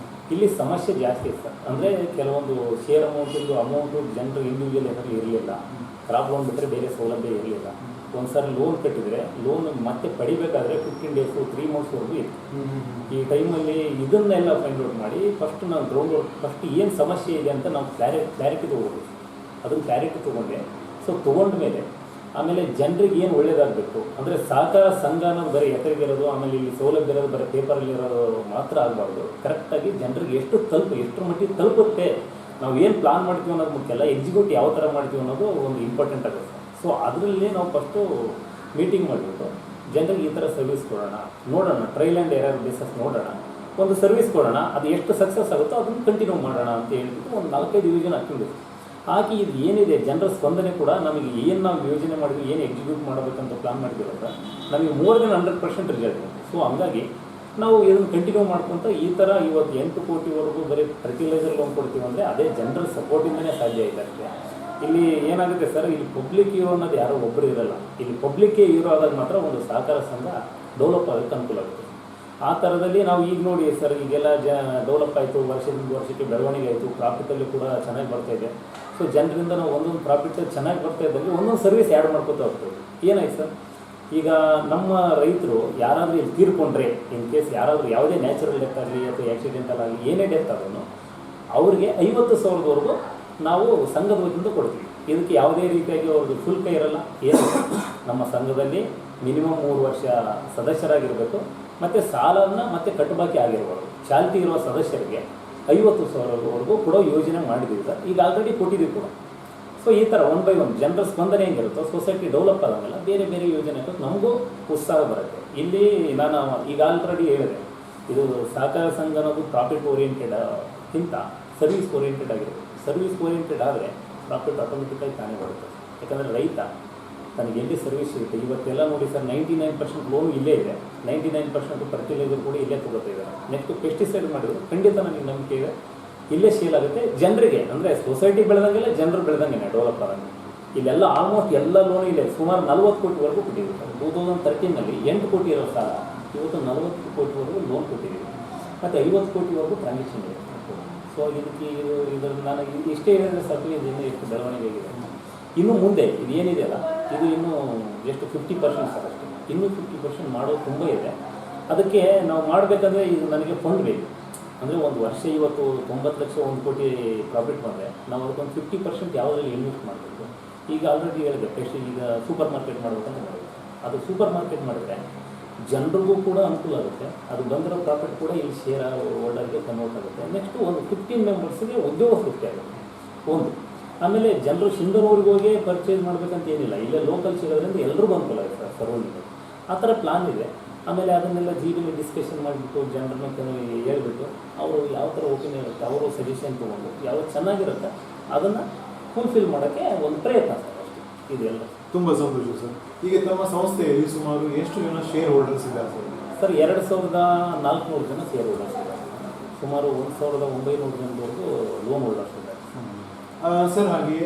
C: ಇಲ್ಲಿ ಸಮಸ್ಯೆ ಜಾಸ್ತಿ ಇತ್ತು ಸರ್. ಅಂದರೆ ಕೆಲವೊಂದು ಶೇರ್ ಅಮೌಂಟು ಜನರು ಇಂಡಿವಿಜುವಲ್ ಏನಾದರೂ ಇರಲಿಲ್ಲ. ಕ್ರಾಪ್ ಲೋನ್ ಬಿಟ್ಟರೆ ಬೇರೆ ಸೌಲಭ್ಯ ಇರಲಿಲ್ಲ. ಒಂದು ಸಾರಿ ಲೋನ್ ಕಟ್ಟಿದರೆ ಲೋನ್ ಮತ್ತೆ ಪಡಿಬೇಕಾದ್ರೆ 15 ಡೇಸು 3 ಮಂತ್ಸ್ವರೆಗೂ ಇತ್ತು. ಈ ಟೈಮಲ್ಲಿ ಇದನ್ನೆಲ್ಲ ಫೈಂಡ್ ಔಟ್ ಮಾಡಿ ಫಸ್ಟ್ ನಾವು ಫಸ್ಟ್ ಏನು ಸಮಸ್ಯೆ ಇದೆ ಅಂತ ನಾವು ಕ್ಲಾರಿಟಿ ತೊಗೋಬೇಕು. ಅದನ್ನು ಕ್ಲಾರಿಟಿ ತೊಗೊಂಡೆ. ಸೊ ತೊಗೊಂಡ್ಮೇಲೆ ಆಮೇಲೆ ಜನರಿಗೆ ಏನು ಒಳ್ಳೇದಾಗಬೇಕು ಅಂದರೆ ಸಹಕಾರ ಸಂಘ ಅನ್ನೋದು ಬರೀ ಎತ್ತರಿಗಿರೋದು, ಆಮೇಲೆ ಇಲ್ಲಿ ಸೌಲಭ್ಯ ಇರೋದು ಬರೀ ಪೇಪರಲ್ಲಿರೋದು ಮಾತ್ರ ಆಗಬಾರ್ದು. ಕರೆಕ್ಟಾಗಿ ಜನರಿಗೆ ಎಷ್ಟು ಮಟ್ಟಿಗೆ ತಲುಪುತ್ತೆ, ನಾವು ಏನು ಪ್ಲಾನ್ ಮಾಡ್ತೀವಿ ಅನ್ನೋದು ಮುಖ್ಯ ಅಲ್ಲ, ಎಕ್ಸಿಕ್ಯೂಟ್ ಯಾವ ಥರ ಮಾಡ್ತೀವಿ ಅನ್ನೋದು ಒಂದು ಇಂಪಾರ್ಟೆಂಟ್ ಆಗುತ್ತೆ. ಸೊ ಅದರಲ್ಲಿ ನಾವು ಫಸ್ಟು ಮೀಟಿಂಗ್ ಮಾಡಿಬಿಟ್ಟು ಜನರಿಗೆ ಈ ಥರ ಸರ್ವಿಸ್ ಕೊಡೋಣ, ನೋಡೋಣ, ಟ್ರೈಲ್ ಆ್ಯಂಡ್ ಎರರ್ ಬೇಸಸ್ ನೋಡೋಣ, ಒಂದು ಸರ್ವಿಸ್ ಕೊಡೋಣ, ಅದು ಎಷ್ಟು ಸಕ್ಸಸ್ ಆಗುತ್ತೋ ಅದನ್ನು ಕಂಟಿನ್ಯೂ ಮಾಡೋಣ ಅಂತ ಹೇಳ್ಬಿಟ್ಟು ಒಂದು 4-5 ಡಿವಿಷನ್ ಹಾಕೊಂಡಿದ್ವಿ. ಹಾಕಿ ಇದು ಏನಿದೆ ಜನರ ಸ್ಪಂದನೆ ಕೂಡ ನಮಗೆ ಏನು ನಾವು ಯೋಜನೆ ಮಾಡಿದ್ವಿ, ಏನು ಎಕ್ಸಿಕ್ಯೂಟ್ ಮಾಡಬೇಕಂತ ಪ್ಲಾನ್ ಮಾಡ್ತೀವಲ್ಲ ನಮಗೆ more than 100% ರಿಸಲ್ಟ್. ಸೊ ಹಂಗಾಗಿ ನಾವು ಇದನ್ನು ಕಂಟಿನ್ಯೂ ಮಾಡ್ಕೊತ ಈ ಥರ ಇವತ್ತು 8 ಕೋಟಿವರೆಗೂ ಬರೀ ಫರ್ಟಿಲೈಸರ್ ಲೋನ್ ಕೊಡ್ತೀವಿ ಅಂದರೆ ಅದೇ ಜನರ ಸಪೋರ್ಟಿಂದನೇ ಸಾಧ್ಯ ಆಯ್ತು ಅಷ್ಟೇ. ಇಲ್ಲಿ ಏನಾಗುತ್ತೆ ಸರ್, ಇಲ್ಲಿ ಪಬ್ಲಿಕ್ ಹೀರೋ ಅನ್ನೋದು ಯಾರೋ ಒಬ್ಬರು ಇರಲ್ಲ. ಇಲ್ಲಿ ಪಬ್ಲಿಕ್ಕೇ ಹೀರೋ ಆದಾಗ ಮಾತ್ರ ಒಂದು ಸಹಕಾರ ಸಂಘ ಡೆವಲಪ್ ಆಗೋಕ್ಕೆ ಅನುಕೂಲ ಆಗುತ್ತೆ. ಆ ಥರದಲ್ಲಿ ನಾವು ಈಗ ನೋಡಿ ಸರ್, ಈಗೆಲ್ಲ ಡೆವಲಪ್ ಆಯಿತು, ವರ್ಷದಿಂದ ವರ್ಷಕ್ಕೆ ಬೆಳವಣಿಗೆ ಆಯಿತು, ಪ್ರಾಫಿಟಲ್ಲಿ ಕೂಡ ಚೆನ್ನಾಗಿ ಬರ್ತಾಯಿದೆ. ಸೊ ಜನರಿಂದ ನಾವು ಒಂದೊಂದು ಪ್ರಾಫಿಟ್ ಚೆನ್ನಾಗಿ ಬರ್ತಾ ಇದ್ದಲ್ಲಿ ಒಂದೊಂದು ಸರ್ವಿಸ್ ಆ್ಯಡ್ ಮಾಡ್ಕೊತಾ ಹೋಗ್ತೀವಿ. ಏನಾಯ್ತು ಸರ್, ಈಗ ನಮ್ಮ ರೈತರು ಯಾರಾದರೂ ಇಲ್ಲಿ ತೀರ್ಕೊಂಡ್ರೆ, ಇನ್ ಕೇಸ್ ಯಾರಾದರೂ ಯಾವುದೇ ನ್ಯಾಚುರಲ್ ಡೆತ್ ಆಗಲಿ ಅಥವಾ ಆ್ಯಕ್ಸಿಡೆಂಟಲ್ ಆಗಲಿ ಏನೇ ಡೆತ್ ಆದ್ರೂ ಅವ್ರಿಗೆ 50,000ವರೆಗೂ ನಾವು ಸಂಘದ ವತಿಯಿಂದ ಕೊಡ್ತೀವಿ. ಇದಕ್ಕೆ ಯಾವುದೇ ರೀತಿಯಾಗಿ ಅವ್ರಿಗೆ ಶುಲ್ಕ ಇರಲ್ಲ, ಏನು. ನಮ್ಮ ಸಂಘದಲ್ಲಿ ಮಿನಿಮಮ್ 3 ವರ್ಷ ಸದಸ್ಯರಾಗಿರಬೇಕು, ಮತ್ತು ಸಾಲವನ್ನು ಮತ್ತು ಕಟ್ಟುಬಾಕಿ ಆಗಿರ್ಬೋದು. ಚಾಲ್ತಿ ಇರುವ ಸದಸ್ಯರಿಗೆ 50,000ವರೆಗೂ ಕೊಡೋ ಯೋಜನೆ ಮಾಡಿದ್ದೀವಿ ಸರ್. ಈಗ ಆಲ್ರೆಡಿ ಕೊಟ್ಟಿದ್ದೀವಿ ಕೂಡ. ಸೊ ಈ ಥರ 1 by 1 ಜನರ ಸ್ಪಂದನೆ ಹೆಂಗಿರುತ್ತೋ, ಸೊಸೈಟಿ ಡೆವಲಪ್ ಆದಾಗೆಲ್ಲ ಬೇರೆ ಬೇರೆ ಯೋಜನೆಗಳು ನಮಗೂ ಉತ್ಸಾಹ ಬರುತ್ತೆ. ಇಲ್ಲಿ ನಾನು ಈಗ ಆಲ್ರೆಡಿ ಹೇಳಿದೆ, ಇದು ಸಹಕಾರ ಸಂಘ ಅನ್ನೋದು ಪ್ರಾಫಿಟ್ ಓರಿಯೆಂಟೆಡ್ಗಿಂತ ಸರ್ವಿಸ್ ಓರಿಯೆಂಟೆಡ್ ಆಗಿರುತ್ತೆ. ಸರ್ವಿಸ್ ಓರಿಯೆಂಟೆಡ್ ಆದರೆ ಪ್ರಾಫಿಟ್ ಆಟೋಮೆಟಿಕ್ಕಾಗಿ ತಾನೇ ಬರುತ್ತೆ. ಯಾಕಂದರೆ ರೈತ ತನಗೆ ಎಲ್ಲಿ ಸರ್ವಿಸ್ ಸಿಗುತ್ತೆ. ಇವತ್ತೆಲ್ಲ ನೋಡಿ ಸರ್, 99% ಲೋನ್ ಇಲ್ಲೇ ಇದೆ, 99% ಫರ್ಟಿಲೈಸರ್ ಕೂಡ ಇಲ್ಲೇ ತೊಗೋತಿದ್ದಾರೆ. ನೆಕ್ಸ್ಟ್ ಪೆಸ್ಟಿಸೈಡ್ ಮಾಡಿದ್ರು ಖಂಡಿತ ನನಗೆ ನಂಬಿಕೆ ಇದೆ ಇಲ್ಲೇ ಸೇಲ್ ಆಗುತ್ತೆ. ಜನರಿಗೆ ಅಂದರೆ ಸೊಸೈಟಿ ಬೆಳೆದಂಗೆಲ್ಲ ಜನರು ಬೆಳೆದಂಗೆ ಡೆವಲಪ್ ಆದಂಗೆ. ಇಲ್ಲೆಲ್ಲ ಆಲ್ಮೋಸ್ಟ್ ಎಲ್ಲ ಲೋನ್ ಇದೆ. ಸುಮಾರು 40 ಕೋಟಿವರೆಗೂ ಕೊಟ್ಟಿದ್ದೀವಿ ಸರ್. 2013 8 ಕೋಟಿ ಇರೋ ಸಾಲ ಇವತ್ತು 40 ಕೋಟಿವರೆಗೂ ಲೋನ್ ಕೊಟ್ಟಿದ್ದೀವಿ, ಮತ್ತು 50 ಕೋಟಿವರೆಗೂ ಟ್ರಾನ್ಸಾಕ್ಷನ್ ಇದೆ. ಸೊ ಇದರಲ್ಲಿ ನಾನು ಇಷ್ಟೇ ಹೇಳಿದ್ರೆ ಸಾಕು, ಇದನ್ನು ಎಷ್ಟು ಬೆಳವಣಿಗೆ ಆಗಿದೆ. ಇನ್ನು ಮುಂದೆ ಇದು ಏನಿದೆಯಲ್ಲ, ಇದು ಇನ್ನೂ ಎಷ್ಟು 50% ಸರ್ ಅಷ್ಟೇ. ಇನ್ನೂ 50% ಮಾಡೋದು ತುಂಬ ಇದೆ. ಅದಕ್ಕೆ ನಾವು ಮಾಡಬೇಕಂದ್ರೆ ಇದು ನನಗೆ ಫಂಡ್ ಬೇಕು. ಅಂದರೆ ಒಂದು ವರ್ಷ ಇವತ್ತು 90 ಲಕ್ಷ 1 ಕೋಟಿ ಪ್ರಾಫಿಟ್ ಬಂದರೆ ನಾವು ಅದಕ್ಕೊಂದು 50% ಯಾವುದರಲ್ಲಿ ಇನ್ವೆಸ್ಟ್ ಮಾಡಬೇಕು. ಈಗ ಆಲ್ರೆಡಿ ಹೇಳಿದೆ, ಈಗ ಸೂಪರ್ ಮಾರ್ಕೆಟ್ ಮಾಡಬೇಕಂತ ಮಾಡಿದೆ. ಅದು ಸೂಪರ್ ಮಾರ್ಕೆಟ್ ಮಾಡಿದ್ರೆ ಜನರಿಗೂ ಕೂಡ ಅನುಕೂಲ ಆಗುತ್ತೆ. ಅದು ಬಂದಿರೋ ಪ್ರಾಫಿಟ್ ಕೂಡ ಇಲ್ಲಿ ಶೇರ್ ಹೋಲ್ಡರ್ಗೆ ಕನ್ವರ್ಟ್ ಆಗುತ್ತೆ. ನೆಕ್ಸ್ಟು ಒಂದು 15 ಮೆಂಬರ್ಸ್ಗೆ ಉದ್ಯೋಗ ಸೃಷ್ಟಿ ಆಗುತ್ತೆ ಒಂದು. ಆಮೇಲೆ ಜನರು ಸಿಂಧನೂರಿಗೆ ಹೋಗಿ ಪರ್ಚೇಸ್ ಮಾಡಬೇಕಂತ ಏನಿಲ್ಲ, ಇಲ್ಲೇ ಲೋಕಲ್ ಸಿಗೋದ್ರಿಂದ ಎಲ್ರಿಗೂ ಅನುಕೂಲ ಆಗುತ್ತೆ ಸರ್. ಸರ್ವನಿಗೆ ಆ ಥರ ಪ್ಲಾನ್ ಇದೆ. ಆಮೇಲೆ ಅದನ್ನೆಲ್ಲ ಜಿಬಿಲಿ ಡಿಸ್ಕಷನ್ ಮಾಡಿಬಿಟ್ಟು ಜನರನ್ನ ಹೇಳ್ಬಿಟ್ಟು ಅವರು ಯಾವ ಥರ ಒಪಿನಿಯನ್ ಇರುತ್ತೆ, ಅವರು ಸಜೆಷನ್ ತೊಗೊಂಡು ಯಾವ್ದು ಚೆನ್ನಾಗಿರುತ್ತೆ ಅದನ್ನು ಫುಲ್ಫಿಲ್ ಮಾಡೋಕ್ಕೆ ಒಂದು ಪ್ರಯತ್ನ ಸರ್ ಅಷ್ಟೇ. ಇದೆಲ್ಲ
A: ತುಂಬ ಸಂತೋಷ ಸರ್. ಈಗ ತಮ್ಮ ಸಂಸ್ಥೆಯಲ್ಲಿ ಸುಮಾರು ಎಷ್ಟು ಜನ ಶೇರ್ ಹೋಲ್ಡರ್ಸ್ ಇದ್ದಾರೆ
C: ಸರ್? 2400 ಜನ ಶೇರ್ ಹೋಲ್ಡರ್ಸ್ ಇದ್ದಾರೆ. ಸುಮಾರು 1900 ಜನದವರೆಗೂ ಲೋನ್ ಹೋಲ್ಡರ್ಸ್ ಇದ್ದಾರೆ
A: ಸರ್. ಹಾಗೆ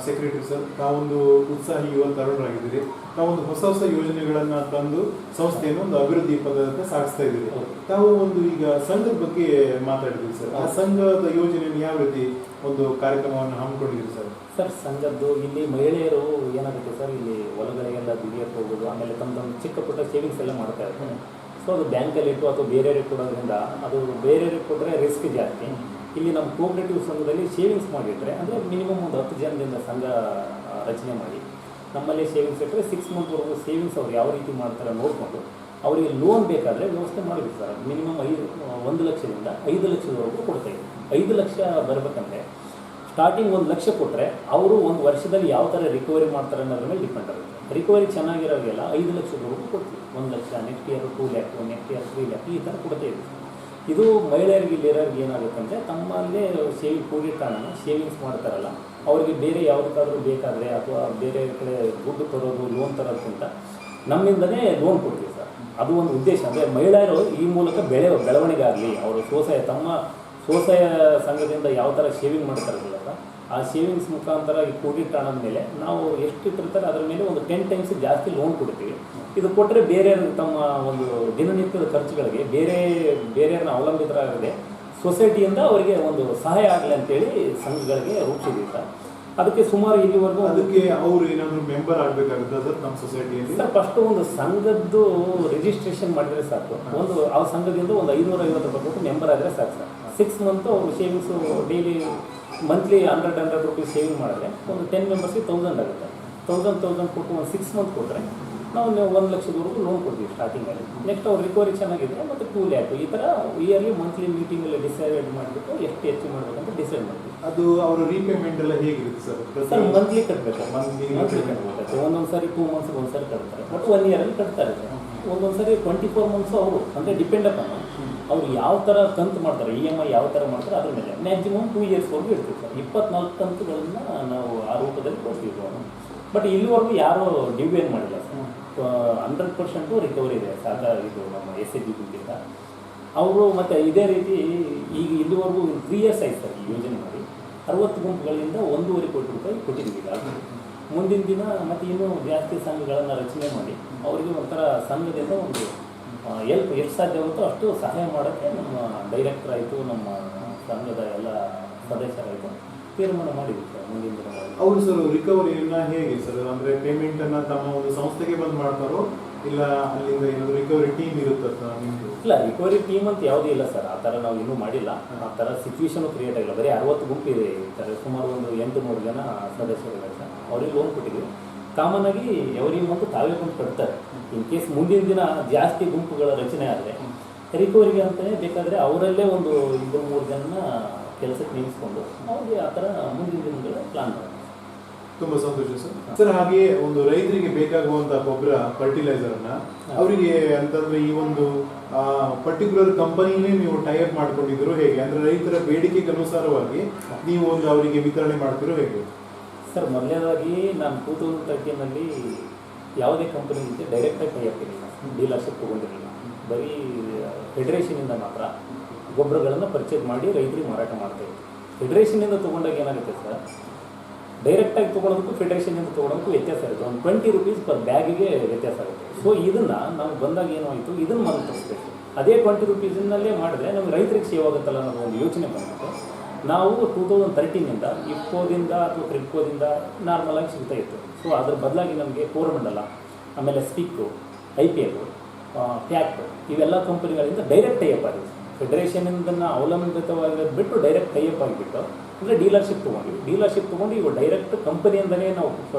A: ಸೆಕ್ರೆಟರಿ ಸರ್, ತಾವೊಂದು ಉತ್ಸಾಹಿ ಯುವ ತರುಣರಾಗಿದ್ದೀರಿ. ತಾವೊಂದು ಹೊಸ ಯೋಜನೆಗಳನ್ನು ತಂದು ಸಂಸ್ಥೆಯನ್ನು ಒಂದು ಅಭಿವೃದ್ಧಿ ಪದಕ್ಕೆ ಸಾಗಿಸ್ತಾ ಇದ್ದೀರಿ. ತಾವು ಒಂದು ಈಗ ಸಂಘದ ಬಗ್ಗೆ ಮಾತಾಡಿದ್ರಿ ಸರ್. ಆ ಸಂಘದ ಯೋಜನೆಯನ್ನು ಯಾವ ರೀತಿ ಒಂದು ಕಾರ್ಯಕ್ರಮವನ್ನು ಹಮ್ಮಿಕೊಂಡಿದ್ದೀರಿ ಸರ್?
C: ಸರ್, ಸಂಘದ್ದು ಇಲ್ಲಿ ಮಹಿಳೆಯರು ಏನಾಗುತ್ತೆ ಸರ್, ಇಲ್ಲಿ ಹೊಲಗಳಿಗೆಲ್ಲ ದುಡಿಯೋಕ್ಕೆ ಹೋಗೋದು, ಆಮೇಲೆ ತಮ್ಮ ಚಿಕ್ಕ ಪುಟ್ಟ ಸೇವಿಂಗ್ಸ್ ಎಲ್ಲ ಮಾಡ್ತಾ ಇರ್ತಾರೆ. ಸೊ ಅದು ಬ್ಯಾಂಕಲ್ಲಿ ಇಟ್ಟು ಅಥವಾ ಬೇರೆಯವ್ರಿಗೆ ಕೊಡೋದ್ರಿಂದ ಅದು ಬೇರೆಯವ್ರಿಗೆ ಕೊಟ್ಟರೆ ರಿಸ್ಕ್ ಜಾಸ್ತಿ. ಇಲ್ಲಿ ನಮ್ಮ ಕೋಆಪರೇಟಿವ್ ಸಂಘದಲ್ಲಿ ಸೇವಿಂಗ್ಸ್ ಮಾಡಿಟ್ರೆ ಅಂದರೆ ಮಿನಿಮಮ್ ಒಂದು 10 ಜನದಿಂದ ಸಂಘ ರಚನೆ ಮಾಡಿ ನಮ್ಮಲ್ಲಿ ಸೇವಿಂಗ್ಸ್ ಇಟ್ಟರೆ 6 ಮಂತ್ವರೆಗೂ ಸೇವಿಂಗ್ಸ್ ಅವ್ರು ಯಾವ ರೀತಿ ಮಾಡ್ತಾರೆ ನೋಡಿಕೊಂಡು ಅವರಿಗೆ ಲೋನ್ ಬೇಕಾದರೆ ವ್ಯವಸ್ಥೆ ಮಾಡಬೇಕು ಸರ್. ಮಿನಿಮಮ್ 1 ಲಕ್ಷದಿಂದ 5 ಲಕ್ಷದವರೆಗೂ ಕೊಡ್ತಾಯಿದೆ. 5 ಲಕ್ಷ ಬರಬೇಕಂದ್ರೆ ಸ್ಟಾರ್ಟಿಂಗ್ 1 ಲಕ್ಷ ಕೊಟ್ಟರೆ ಅವರು ಒಂದು ವರ್ಷದಲ್ಲಿ ಯಾವ ಥರ ರಿಕವರಿ ಮಾಡ್ತಾರೆ ಅನ್ನೋದ್ರ ಮೇಲೆ ಡಿಪೆಂಡ್ ಆಗುತ್ತೆ. ರಿಕವರಿ ಚೆನ್ನಾಗಿರೋರಿಗೆಲ್ಲ 5 ಲಕ್ಷದವರೆಗೂ ಕೊಡ್ತೀವಿ. 1 lakh, next year 2 lac, next year 3 lac ಈ ಥರ ಕೊಡ್ತಾ ಇದ್ದೀವಿ. ಇದು ಮಹಿಳೆಯರಿಗೆ ಇಲ್ಲಿರೋರಿಗೆ ಏನಾಗುತ್ತೆ ಅಂದರೆ ತಮ್ಮಲ್ಲೇ ಕೂಡಿಟ್ಟಾಣನ ಸೇವಿಂಗ್ಸ್ ಮಾಡ್ತಾರಲ್ಲ ಅವರಿಗೆ ಬೇರೆ ಯಾವುದಕ್ಕಾದ್ರೂ ಬೇಕಾದರೆ ಅಥವಾ ಬೇರೆ ಕಡೆ ದುಡ್ಡು ತರೋದು ಲೋನ್ ತರೋದಕ್ಕಿಂತ ನಮ್ಮಿಂದನೇ ಲೋನ್ ಕೊಡ್ತೀವಿ ಸರ್. ಅದು ಒಂದು ಉದ್ದೇಶ. ಅಂದರೆ ಮಹಿಳೆಯರು ಈ ಮೂಲಕ ಬೆಳವಣಿಗೆ ಆಗಲಿ, ಅವರು ಸ್ವಸಹಾಯ ಸಂಘದಿಂದ ಯಾವ ಥರ ಶೇವಿಂಗ್ ಮಾಡ್ತಾರಲ್ಲ ಆ ಸೇವಿಂಗ್ಸ್ ಮುಖಾಂತರ ಈ ಕೂಡಿಟ್ಟಾಣದ ಮೇಲೆ ನಾವು ಎಷ್ಟು ಇಟ್ಟಿರ್ತಾರೆ ಅದರ ಮೇಲೆ ಒಂದು 10 ಟೈಮ್ಸ್ ಜಾಸ್ತಿ ಲೋನ್ ಕೊಡ್ತೀವಿ. ಇದು ಕೊಟ್ಟರೆ ಬೇರೆ ತಮ್ಮ ಒಂದು ದಿನನಿತ್ಯದ ಖರ್ಚುಗಳಿಗೆ ಬೇರೆಯವ್ರನ್ನ ಅವಲಂಬಿತರಾಗದೆ ಸೊಸೈಟಿಯಿಂದ ಅವರಿಗೆ ಒಂದು ಸಹಾಯ ಆಗಲಿ ಅಂತೇಳಿ ಸಂಘಗಳಿಗೆ ರೂಪಿಸಿದ್ದೀವಿ ಸರ್. ಅದಕ್ಕೆ ಸುಮಾರು ಇಲ್ಲಿವರೆಗೂ
A: ಅದಕ್ಕೆ ಅವರು ಏನಾದರೂ ಮೆಂಬರ್ ಆಗಬೇಕಾಗುತ್ತೆ ಸರ್ ನಮ್ಮ ಸೊಸೈಟಿಯಲ್ಲಿ?
C: ಸರ್ ಫಸ್ಟ್ ಒಂದು ಸಂಘದ್ದು ರಿಜಿಸ್ಟ್ರೇಷನ್ ಮಾಡಿದರೆ ಸಾಕು. ಆ ಸಂಘದಿಂದ ಒಂದು 550 ರೂಪಾಯಿ ಕೊಟ್ಟು ಮೆಂಬರ್ ಆದರೆ ಸಾಕು ಸರ್. 6 ಮಂತು ಅವರು savings daily monthly 100 rupees saving ಮಾಡಿದ್ರೆ ಒಂದು 10 ಮೆಂಬರ್ಸ್ಗೆ 1000 ಆಗುತ್ತೆ. 1000 ಕೊಟ್ಟು ಒಂದು 6 ಮಂತ್ ಕೊಟ್ಟರೆ ನಾವು 1 ಲಕ್ಷದವರೆಗೂ ಲೋನ್ ಕೊಡ್ತೀವಿ ಸ್ಟಾರ್ಟಿಂಗಲ್ಲಿ. ನೆಕ್ಸ್ಟ್ ಅವ್ರು ರಿಕವರಿ ಚೆನ್ನಾಗಿದ್ದರೆ ಮತ್ತು 2 ಲ್ಯಾಕ್ ಈ ಥರ ಇಯರ್ಲಿ ಮಂತ್ಲಿ ಮೀಟಿಂಗಲ್ಲಿ ಡಿಸೈಡ್ ಮಾಡಿಬಿಟ್ಟು ಎಷ್ಟು ಹೆಚ್ಚು ಮಾಡಬೇಕಂತ ಡಿಸೈಡ್ ಮಾಡ್ತೀವಿ.
A: ಅದು ಅವರ ರೀಪೇಮೆಂಟ್ ಎಲ್ಲ ಹೇಗಿರುತ್ತೆ ಸರ್?
C: ಸರ್ ಮಂತ್ಲಿ ಕಟ್ಟಬೇಕು. ಮಂತ್ಲಿ ಕಟ್ಟಬೇಕು. ಒಂದೊಂದು ಸಾರಿ 2 ಮಂತ್ಸ್ಗೆ ಒಂದು ಸಾರಿ ಕಟ್ತಾರೆ, ಬಟ್ 1 ಇಯರಲ್ಲಿ ಕಟ್ತಾರೆ. ಒಂದೊಂದು ಸಾರಿ 24 ಮಂತ್ಸು ಅವರು ಅಂದರೆ ಡಿಪೆಂಡ್ ಅಪಾನ್ ಅವ್ರು ಯಾವ ಥರ ಕಂತು ಮಾಡ್ತಾರೆ, EMI ಯಾವ ಥರ ಮಾಡ್ತಾರೆ ಅದ್ರ ಮೇಲೆ ಮ್ಯಾಕ್ಸಿಮಮ್ 2 ಇಯರ್ಸ್ವರೆಗೂ ಇರ್ತೀವಿ ಸರ್. 24 ಕಂತುಗಳನ್ನು ನಾವು ಆ ರೂಪದಲ್ಲಿ ಕೊಡ್ತೀವಿ. ಬಟ್ ಇಲ್ಲಿವರೆಗೂ ಯಾರೂ ಡಿವಿಯೇಟ್ ಮಾಡಿಲ್ಲ ಸರ್. 100% ರಿಕವರಿ ಇದೆ ಇದು ನಮ್ಮ SHG ಅವರು. ಮತ್ತು ಇದೇ ರೀತಿ ಈಗ ಇಲ್ಲಿವರೆಗೂ 3 ಇಯರ್ಸ್ ಆಯ್ತು ಸರ್ ಈ ಯೋಜನೆ ಮಾಡಿ 60 ಗುಂಪುಗಳಿಂದ 1.5 ಕೋಟಿ ರೂಪಾಯಿ ಕೊಟ್ಟಿದ್ದೀವಿ ಈಗ. ಮುಂದಿನ ದಿನ ಮತ್ತು ಇನ್ನೂ ಜಾಸ್ತಿ ಸಂಘಗಳನ್ನು ರಚನೆ ಮಾಡಿ ಅವರಿಗೆ ಒಂಥರ ಸಂಘದಿಂದ ಒಂದು ಎಲ್ಪ್ ಎಷ್ಟು ಸಾಧ್ಯವಾಗುತ್ತೋ ಅಷ್ಟು ಸಹಾಯ ಮಾಡೋಕ್ಕೆ ನಮ್ಮ ಡೈರೆಕ್ಟರ್ ಆಯಿತು, ನಮ್ಮ ಸಂಘದ ಎಲ್ಲ ಸದಸ್ಯರಾಯಿತು ತೀರ್ಮಾನ ಮಾಡಿದ್ವಿ ಸರ್. ಮುಂದಿನ ದಿನಗಳಲ್ಲಿ
A: ಅವರು ಸರ್ ರಿಕವರಿಯನ್ನು ಹೇಗೆ ಸರ್, ಅಂದರೆ ಪೇಮೆಂಟನ್ನು ತಮ್ಮ ಒಂದು ಸಂಸ್ಥೆಗೆ ಬಂದು ಮಾಡ್ತಾರೋ ಇಲ್ಲ ಅಲ್ಲಿಂದ ಏನಾದರೂ ರಿಕವರಿ ಟೀಮ್ ಇರುತ್ತೆ ಸರ್ ನಿಮ್ಮದು?
C: ಇಲ್ಲ, ರಿಕವರಿ ಟೀಮ್ ಅಂತ ಯಾವುದೂ ಇಲ್ಲ ಸರ್. ಆ ಥರ ನಾವು ಇನ್ನೂ ಮಾಡಿಲ್ಲ. ಆ ಥರ ಸಿಚುವೇಶನು ಕ್ರಿಯೇಟ್ ಆಗಿಲ್ಲ. ಬರೀ 60 ಗುಂಪು ಇದೆ ಈ ಥರ. ಸುಮಾರು ಒಂದು 800 ಜನ ಸದಸ್ಯರಿದ್ದಾರೆ ಸರ್. ಅವ್ರಿಗೆ ಲೋನ್ ಕೊಟ್ಟಿದ್ದೀವಿ. ಕಾಮನ್ ಆಗಿ ಎವರಿ ಮಂತ್ ತಾವೇ ಬಂದು ಕಟ್ತಾರೆ. ಇನ್ ಕೇಸ್ ಮುಂದಿನ ದಿನ ಜಾಸ್ತಿ ಗುಂಪುಗಳ ರಚನೆ ಆದರೆ ರಿಕವರಿಗೆ ಅಂತಲೇ ಬೇಕಾದರೆ ಅವರಲ್ಲೇ ಒಂದು 2-3 ಜನ ಕೆಲಸಕ್ಕೆ ನೇಮಿಸ್ಕೊಂಡು ಅವ್ರಿಗೆ ಆ ಥರ ಮುಂದಿನ ದಿನಗಳ ಪ್ಲಾನ್ ಮಾಡ್ತಾರೆ.
A: ತುಂಬ ಸಂತೋಷ ಸರ್. ಸರ್ ಹಾಗೆಯೇ ಒಂದು ರೈತರಿಗೆ ಬೇಕಾಗುವಂಥ ಗೊಬ್ಬರ ಫರ್ಟಿಲೈಸರನ್ನು ಅವರಿಗೆ ಅಂತಂದರೆ ಈ ಒಂದು ಪರ್ಟಿಕ್ಯುಲರ್ ಕಂಪನಿನೇ ನೀವು ಟೈಅಪ್ ಮಾಡ್ಕೊಂಡಿದ್ದೀರೋ ಹೇಗೆ? ಅಂದರೆ ರೈತರ ಬೇಡಿಕೆಗೆ ಅನುಸಾರವಾಗಿ ನೀವು ಒಂದು ಅವರಿಗೆ ವಿತರಣೆ ಮಾಡ್ತಿರೋ ಹೇಗೆ?
C: ಸರ್ ಮೊದಲನೇದಾಗಿ ನಾನು 2013 ಯಾವುದೇ ಕಂಪನಿ ಜೊತೆ ಡೈರೆಕ್ಟಾಗಿ ಟೈಅಪ್ ಇರಲಿಲ್ಲ, ಡೀಲರ್ಶಿಪ್ ತೊಗೊಂಡಿರಲಿಲ್ಲ. ಬರೀ ಫೆಡರೇಷನಿಂದ ಮಾತ್ರ ಗೊಬ್ಬರಗಳನ್ನು ಪರ್ಚೇಸ್ ಮಾಡಿ ರೈತರಿಗೆ ಮಾರಾಟ ಮಾಡ್ತಾಯಿತ್ತು. ಫೆಡರೇಷನಿಂದ ತೊಗೊಂಡಾಗ ಏನಾಗುತ್ತೆ ಸರ್, ಡೈರೆಕ್ಟಾಗಿ ತೊಗೊಳೋದಕ್ಕೂ ಫೆಡರೇಷನಿಂದ ತೊಗೊಳೋದಕ್ಕೂ ವ್ಯತ್ಯಾಸ ಇರುತ್ತೆ. ಒಂದು 20 ರೂಪೀಸ್ ಪರ್ ಬ್ಯಾಗಿಗೆ ವ್ಯತ್ಯಾಸ ಆಗುತ್ತೆ. ಸೊ ಇದನ್ನು ನಾವು ಬಂದಾಗ ಏನಾಯಿತು, ಇದನ್ನು ಮೊದಲು ತರಿಸ್ಬೇಕು. ಅದೇ 20 ರೂಪೀಸಿನಲ್ಲೇ ಮಾಡಿದ್ರೆ ನಮಗೆ ರೈತರಿಗೆ ಸೇವ್ ಆಗುತ್ತಲ್ಲ ಅನ್ನೋ ಒಂದು ಯೋಚನೆ ಬಂದ್ಬಿಟ್ಟು ನಾವು 2013 ಇಫ್ಕೋದಿಂದ ಅಥವಾ ಕ್ರಿಪ್ಕೋದಿಂದ ನಾರ್ಮಲಾಗಿ ಸಿಗ್ತಾ ಇತ್ತು. ಸೊ ಅದ್ರ ಬದಲಾಗಿ ನಮಗೆ ಕೋರಮಂಡಲ, ಆಮೇಲೆ ಸ್ಪಿಕ್ಕು, IPL, ಪ್ಯಾಕ್ ಇವೆಲ್ಲ ಕಂಪನಿಗಳಿಂದ ಡೈರೆಕ್ಟ್ ಟೈಅಪ್ ಆಗಿದೆ. ಫೆಡರೇಷನಿಂದ ಅವಲಂಬಿತವಾಗಿ ಬಿಟ್ಟು ಡೈರೆಕ್ಟ್ ಟೈಅಪ್ ಆಗಿಬಿಟ್ಟು ಅಂದರೆ ಡೀಲರ್ಶಿಪ್ ತೊಗೊಂಡಿವಿ. ಡೀಲರ್ಶಿಪ್ ತೊಗೊಂಡು ಇವಾಗ ಡೈರೆಕ್ಟ್ ಕಂಪನಿಯಿಂದಲೇ ನಾವು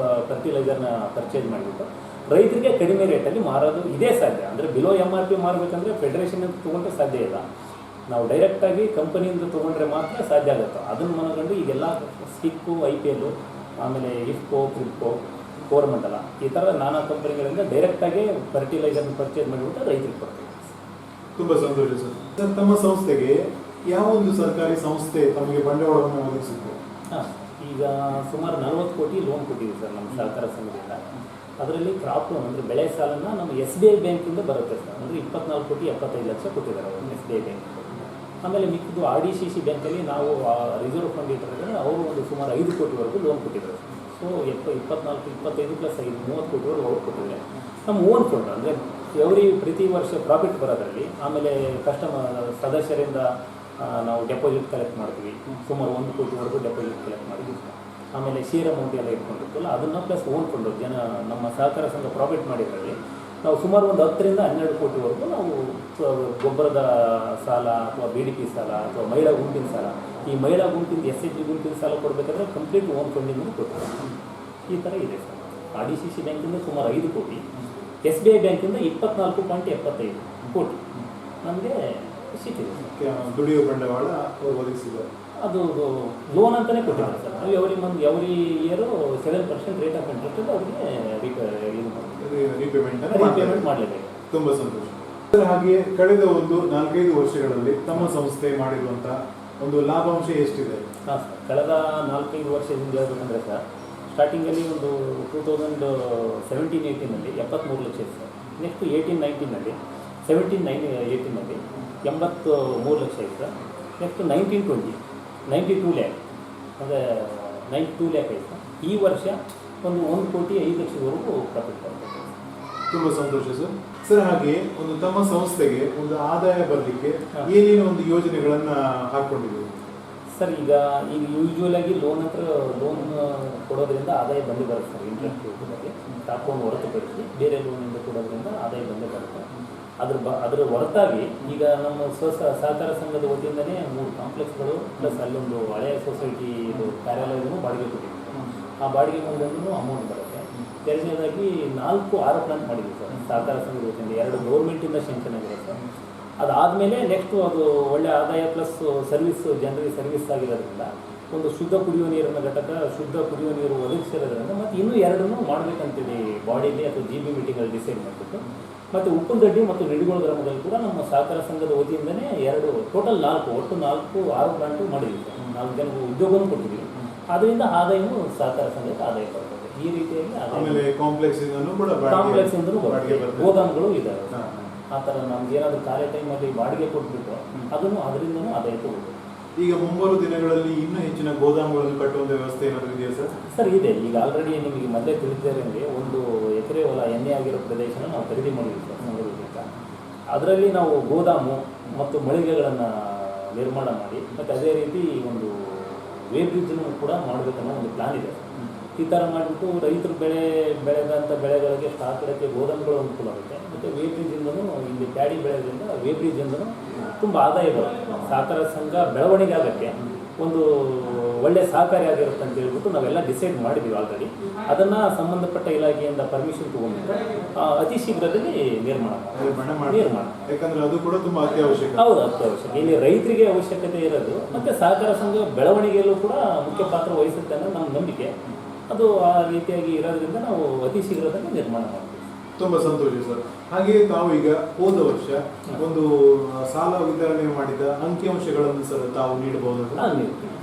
C: ಫರ್ಟಿಲೈಸರ್ನ ಪರ್ಚೇಸ್ ಮಾಡಿಬಿಟ್ಟು ರೈತರಿಗೆ ಕಡಿಮೆ ರೇಟಲ್ಲಿ ಮಾರೋದು ಇದೇ ಸಾಧ್ಯ. ಅಂದರೆ ಬಿಲೋ MRP ಮಾರಬೇಕಂದ್ರೆ ಫೆಡರೇಷನಿಂದ ತೊಗೊಂಡ್ರೆ ಸಾಧ್ಯ ಇಲ್ಲ. ನಾವು ಡೈರೆಕ್ಟಾಗಿ ಕಂಪನಿಯಿಂದ ತೊಗೊಂಡ್ರೆ ಮಾತ್ರ ಸಾಧ್ಯ ಆಗುತ್ತೆ. ಅದನ್ನು ಮನಗಂಡು ಈಗೆಲ್ಲ ಸ್ಪಿಕ್ಕು, IPL, ಆಮೇಲೆ ಇಫ್ಕೋ, ಕ್ರಿಪ್ಕೋ, ಕೋರಮಂಡಲ ಈ ಥರ ನಾನಾ ಕಂಪನಿಗಳಿಂದ ಡೈರೆಕ್ಟಾಗಿ ಫರ್ಟಿಲೈಸರ್ನ ಪರ್ಚೇಸ್ ಮಾಡಿಬಿಟ್ಟು ರೈತರಿಗೆ ಕೊಡ್ತೀವಿ.
A: ತುಂಬ ಸಂತೋಷ ಸರ್. ಸರ್ ತಮ್ಮ ಸಂಸ್ಥೆಗೆ ಯಾವ ಒಂದು ಸರ್ಕಾರಿ ಸಂಸ್ಥೆ ತಮಗೆ ಬಂಡವಾಳವನ್ನು ಒದಗಿಸುತ್ತೆ?
C: ಈಗ ಸುಮಾರು 40 ಕೋಟಿ ಲೋನ್ ಕೊಟ್ಟಿದ್ದೀವಿ ಸರ್ ನಮ್ಮ ಸಹಕಾರ ಸಂಘದಿಂದ. ಅದರಲ್ಲಿ ಕ್ರಾಪ್ ಲೋನ್ ಅಂದರೆ ಬೆಳೆ ಸಾಲನ್ನು ನಮ್ಮ SBI ಬ್ಯಾಂಕಿಂದ ಬರುತ್ತೆ ಸರ್. ಅಂದರೆ 24 ಕೋಟಿ 75 ಲಕ್ಷ ಕೊಟ್ಟಿದ್ದಾರೆ ಅವರು SBI ಬ್ಯಾಂಕ್. ಆಮೇಲೆ ಮಿಕ್ಕಿದ್ದು RDCC ಬ್ಯಾಂಕಲ್ಲಿ ನಾವು ರಿಸರ್ವ್ ಫಂಡ್ ಇಟ್ಟಿದ್ದಾರೆ, ಅವರು ಒಂದು ಸುಮಾರು 5 ಕೋಟಿವರೆಗೂ ಲೋನ್ ಕೊಟ್ಟಿದ್ದಾರೆ. ಸೊ 24, 25 ಪ್ಲಸ್ 5, 30 ಕೋಟಿವರೆಗೂ ಅವ್ರು ಕೊಟ್ಟಿದ್ದಾರೆ. ನಮ್ಮ ಓನ್ ಫಂಡ್ ಅಂದರೆ ಪ್ರತಿ ವರ್ಷ ಪ್ರಾಫಿಟ್ ಬರೋದ್ರಲ್ಲಿ, ಆಮೇಲೆ ಸದಸ್ಯರಿಂದ ನಾವು ಡೆಪಾಸಿಟ್ ಕಲೆಕ್ಟ್ ಮಾಡ್ತೀವಿ. ಸುಮಾರು 1 ಕೋಟಿವರೆಗೂ ಡೆಪಾಸಿಟ್ ಕಲೆಕ್ಟ್ ಮಾಡಿದ್ವಿ. ಆಮೇಲೆ ಶೇರ್ ಅಮೌಂಟ್ ಎಲ್ಲ ಇಟ್ಕೊಂಡಿರ್ತಲ್ಲ ಅದನ್ನು ಪ್ಲಸ್ ಓನ್ ಫಂಡು ನಮ್ಮ ಸಹಕಾರ ಸಂಘ ಪ್ರಾಫಿಟ್ ಮಾಡಿದ್ರಲ್ಲಿ ನಾವು ಸುಮಾರು ಒಂದು 10ರಿಂದ 12 ಕೋಟಿವರೆಗೂ ನಾವು ಗೊಬ್ಬರದ ಸಾಲ ಅಥವಾ BDP ಸಾಲ ಅಥವಾ ಮಹಿಳಾ ಗುಂಪಿನ ಸಾಲ, ಈ ಮಹಿಳಾ ಗುಂಪಿನ SHG ಗುಂಪಿನ ಸಾಲ ಕೊಡಬೇಕಾದ್ರೆ ಕಂಪ್ಲೀಟ್ ಓನ್ ಫಂಡಿಂಗ್ ಕೊಡ್ತೀವಿ. ಈ ಥರ ಇದೆ ಸರ್. RDCC ಬ್ಯಾಂಕಿಂದ ಸುಮಾರು 5 ಕೋಟಿ, SBI ಬ್ಯಾಂಕಿಂದ 24.75 ಕೋಟಿ ನಮಗೆ ಸಿಕ್ಕಿದೆ ಸರ್.
A: ದುಡಿಯುವ ಬಂಡವಾಳ ಒದಗಿಸಿದ್ದಾರೆ.
C: ಅದು ಲೋನ್ ಅಂತಲೇ ಕೊಟ್ಟಿದ್ದಾರೆ ಸರ್. ನಾವು every year 7% rate of interest ಅವರಿಗೆ ರೀಪೇಮೆಂಟ್ ಮಾಡಲೇಬೇಕು.
A: ತುಂಬ ಸಂತೋಷ ಸರ್. ಹಾಗೆ ಕಳೆದ ಒಂದು 4-5 ವರ್ಷಗಳಲ್ಲಿ ತಮ್ಮ ಸಂಸ್ಥೆ ಮಾಡಿರುವಂತಹ ಒಂದು ಲಾಭಾಂಶ ಎಷ್ಟಿದೆ?
C: ಹಾಂ ಸರ್, ಕಳೆದ 4-5 ವರ್ಷದಿಂದ ಹೇಳ್ಬೇಕಂದ್ರೆ ಸರ್, ಸ್ಟಾರ್ಟಿಂಗಲ್ಲಿ ಒಂದು 2017-18ನಲ್ಲಿ 73 ಲಕ್ಷ ಇತ್ತು ಸರ್. ನೆಕ್ಸ್ಟ್ 18-19ನಲ್ಲಿ 17-18ನಲ್ಲಿ 83 ಲಕ್ಷ ಇತ್ತು ಸರ್. ನೆಕ್ಸ್ಟ್ 19-20 92 ಲ್ಯಾಕ್, ಅಂದರೆ 92 ಲ್ಯಾಕ್ ಆಯಿತು. ಈ ವರ್ಷ ಒಂದು 1,05,00,000ವರೆಗೂ ಪ್ರಾಫಿಟ್ ಬರ್ತದೆ.
A: ತುಂಬ ಸಂತೋಷ ಸರ್. ಸರ್, ಹಾಗೆ ಒಂದು ತಮ್ಮ ಸಂಸ್ಥೆಗೆ ಒಂದು ಆದಾಯ ಬರಲಿಕ್ಕೆ ಏನೇನು ಒಂದು ಯೋಜನೆಗಳನ್ನು ಹಾಕ್ಕೊಂಡಿದ್ದೀವಿ
C: ಸರ್? ಈಗ ಯೂಶ್ವಲ್ ಆಗಿ ಲೋನ್ ಕೊಡೋದ್ರಿಂದ ಆದಾಯ ಬಂದೇ ಬರುತ್ತೆ ಸರ್. ಇಂಟ್ರೆಸ್ಟ್ ರೂಪದಲ್ಲಿ ಟಾಪ್ ಲೋನ್ ಹೊರತುಪಡಿಸಿ ಬೇರೆ ಲೋನಿಂದ ಕೊಡೋದ್ರಿಂದ ಆದಾಯ ಬಂದೇ ಬರುತ್ತೆ. ಅದರ ಹೊರತಾಗಿ ಈಗ ನಮ್ಮ ಸಹಕಾರ ಸಂಘದ ವತಿಯಿಂದನೇ 3 ಕಾಂಪ್ಲೆಕ್ಸ್ಗಳು ಪ್ಲಸ್ ಅಲ್ಲೊಂದು ಹಳೆಯ ಸೊಸೈಟಿ ಇದು ಕಾರ್ಯಾಲಯವನ್ನು ಬಾಡಿಗೆ ಕೊಟ್ಟಿದ್ದೀವಿ. ಆ ಬಾಡಿಗೆ ಮುಂದೊಂದು ಅಮೌಂಟ್ ಬರುತ್ತೆ. ಎರಡನೇದಾಗಿ 4-6 ಪ್ಲಾಂಟ್ ಮಾಡಿದ್ದೀವಿ ಸರ್ ಸಹಕಾರ ಸಂಘದ ವತಿಯಿಂದ. 2 ಗೌರ್ಮೆಂಟಿಂದ ಶಂಕ್ಷನ್ ಆಗಿದೆ ಸರ್. ಅದಾದಮೇಲೆ ನೆಕ್ಸ್ಟು ಅದು ಒಳ್ಳೆ ಆದಾಯ ಪ್ಲಸ್ ಸರ್ವಿಸ್, ಜನರಿಗೆ ಸರ್ವಿಸ್ ಆಗಿರೋದ್ರಿಂದ ಒಂದು ಶುದ್ಧ ಕುಡಿಯುವ ನೀರಿನ ಘಟಕ, ಶುದ್ಧ ಕುಡಿಯುವ ನೀರು ಒದಗಿಸಿರೋದ್ರಿಂದ ಮತ್ತು ಇನ್ನೂ 2 ಮಾಡಬೇಕಂತೇಳಿ ಬಾಡಿಲಿ ಅಥವಾ GB ಮೀಟಿಂಗಲ್ಲಿ ಡಿಸೈಡ್ ಮಾಡಿಬಿಟ್ಟು, ಮತ್ತು ಉಪ್ಪುಂದಡ್ಡಿ ಮತ್ತು ನಿಡಿಗೋಳ ಗ್ರಾಮದಲ್ಲಿ ಕೂಡ ನಮ್ಮ ಸಹಕಾರ ಸಂಘದ ವತಿಯಿಂದನೇ 2 ಟೋಟಲ್ 4 ಒಟ್ಟು 4-6 ಪ್ಲಾಂಟು ಮಾಡಿದ್ದೀವಿ ಸರ್. 4 ಜನಕ್ಕೆ ಉದ್ಯೋಗವನ್ನು ಕೊಟ್ಟಿದ್ದೀವಿ. ಅದರಿಂದ ಆದಾಯವು ಸಹಕಾರ ಸಂಘಕ್ಕೆ ಆದಾಯ ಬರ್ತದೆ. ಈ ರೀತಿಯಾಗಿ
A: ಆಮೇಲೆ ಕಾಂಪ್ಲೆಕ್ಸ್
C: ಇಂದನೂ ಗೋದಾಮುಗಳು ಇದ್ದಾವೆ. ಆ ಥರ ನಮ್ಗೆ ಏನಾದರೂ ಕಾರ್ಯ ಟೈಮಲ್ಲಿ ಬಾಡಿಗೆ ಕೊಟ್ಬಿಟ್ಟು ಅದರಿಂದನೂ ಆದಾಯ ತಗೋಬೋದು.
A: ಈಗ ಮುಂಬರುವ ದಿನಗಳಲ್ಲಿ ಇನ್ನೂ ಹೆಚ್ಚಿನ ಗೋದಾಮುಗಳನ್ನು ಕಟ್ಟುವಂಥ ವ್ಯವಸ್ಥೆ ಏನಾದರೂ ಇದೆಯಾ ಸರ್?
C: ಸರ್ ಇದೆ. ಈಗ ಆಲ್ರೆಡಿ ನಿಮಗೆ ಮೊದಲೇ ತಿಳಿದಿದ್ದಂಗೆ 1 ಎಕರೆ ಹೊಲ ಎಣ್ಣೆ ಆಗಿರೋ ಪ್ರದೇಶನ ನಾವು ಖರೀದಿ ಮಾಡಿದ್ವಿ ಸರ್ ಸಂಘದಿಂದ. ಅದರಲ್ಲಿ ನಾವು ಗೋದಾಮು ಮತ್ತು ಮಳಿಗೆಗಳನ್ನು ನಿರ್ಮಾಣ ಮಾಡಿ, ಮತ್ತು ಅದೇ ರೀತಿ ಒಂದು ವೇ ಬ್ರಿಡ್ಜನ್ನು ಕೂಡ ಮಾಡಬೇಕನ್ನೋ ಒಂದು ಪ್ಲಾನ್ ಇದೆ. ಈ ಥರ ಮಾಡಿಬಿಟ್ಟು ರೈತರು ಬೆಳೆದಂಥ ಬೆಳೆಗಳಿಗೆ ಸ್ಟಾಕ್ ಇಡೋಕ್ಕೆ ಗೋದಾಮುಗಳು ಅನುಕೂಲ ಆಗುತ್ತೆ. ಮತ್ತು ವೇ ಬ್ರಿಡ್ಜಿಂದನೂ ಇಲ್ಲಿ ಪ್ಯಾಡಿ ಬೆಳೆಯೋದ್ರಿಂದ ವೇ ಬ್ರಿಡ್ಜಿಂದನೂ ತುಂಬ ಆದಾಯ ಬರುತ್ತೆ. ಸಹಕಾರ ಸಂಘ ಬೆಳವಣಿಗೆ ಆಗೋಕ್ಕೆ ಒಂದು ಒಳ್ಳೆಯ ಸಹಕಾರಿಯಾಗಿರುತ್ತೆ ಅಂತ ಹೇಳ್ಬಿಟ್ಟು ನಾವೆಲ್ಲ ಡಿಸೈಡ್ ಮಾಡಿದ್ದೀವಿ ಆಲ್ರೆಡಿ. ಅದನ್ನು ಸಂಬಂಧಪಟ್ಟ ಇಲಾಖೆಯಿಂದ ಪರ್ಮಿಷನ್ ತೊಗೊಂಡ್ಬಿಟ್ಟು ಅತಿ ಶೀಘ್ರದಲ್ಲಿ ನಿರ್ಮಾಣ.
A: ಯಾಕಂದರೆ ಅದು ಕೂಡ ತುಂಬ ಅತ್ಯವಶ್ಯಕ.
C: ಹೌದು, ಅತ್ಯವಶ್ಯಕ. ಇಲ್ಲಿ ರೈತರಿಗೆ ಅವಶ್ಯಕತೆ ಇರೋದು, ಮತ್ತು ಸಹಕಾರ ಸಂಘ ಬೆಳವಣಿಗೆಯಲ್ಲೂ ಕೂಡ ಮುಖ್ಯ ಪಾತ್ರ ವಹಿಸುತ್ತೆ ಅನ್ನೋ ನಮ್ಮ ನಂಬಿಕೆ. ಅದು ಆ ರೀತಿಯಾಗಿ ಇರೋದ್ರಿಂದ ನಾವು ಅತಿ ಶೀಘ್ರದಲ್ಲಿ ನಿರ್ಮಾಣ ಮಾಡ್ತೀವಿ.
A: ತುಂಬ ಸಂತೋಷ ಸರ್. ಹಾಗೆಯೇ ತಾವು ಈಗ ಹೋದ ವರ್ಷ ಒಂದು ಸಾಲ ವಿತರಣೆ ಮಾಡಿದ ಅಂಕಿಅಂಶಗಳನ್ನು ಸರ್ ತಾವು ನೀಡಬಹುದು?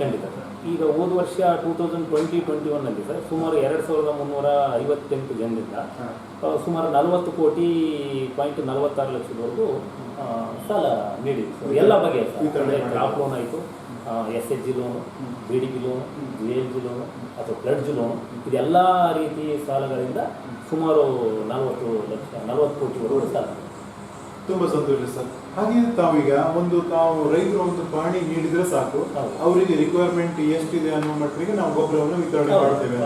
C: ಖಂಡಿತ ಸರ್. ಈಗ ಹೋದ ವರ್ಷ 2020-21ನಲ್ಲಿ ಸರ್ ಸುಮಾರು 2,358 ಜನರಿಂದ ಸುಮಾರು 40,46 ಲಕ್ಷದವರೆಗೂ ಸಾಲ ನೀಡಿದ್ವಿ ಸರ್. ಎಲ್ಲ ಬಗೆಯ ಕ್ರಾಪ್ ಲೋನ್ ಆಯಿತು, SHG loan, BDP loan, GLG loan ಅಥವಾ ಪ್ಲಡ್ಜ್ ಲೋನು, ಇದೆಲ್ಲ ರೀತಿ ಸಾಲಗಳಿಂದ ಸುಮಾರು 40 ಕೋಟಿವರೆಗೂ ಸಾಲ.
A: ತುಂಬ ಸಂತೋಷ ಸರ್. ಹಾಗೆ ತಾವೀಗ ತಾವು ರೈತರು ಒಂದು ಪಾಣಿ ನೀಡಿದ್ರೆ ಸಾಕು, ಅವರಿಗೆ ರಿಕ್ವೈರ್ಮೆಂಟ್ ಎಷ್ಟಿದೆ ಅನ್ನೋ ಮಟ್ಟಿಗೆ ನಾವು ಗೊಬ್ಬರವನ್ನು ವಿತರಣೆ ಮಾಡ್ತೇವೆ.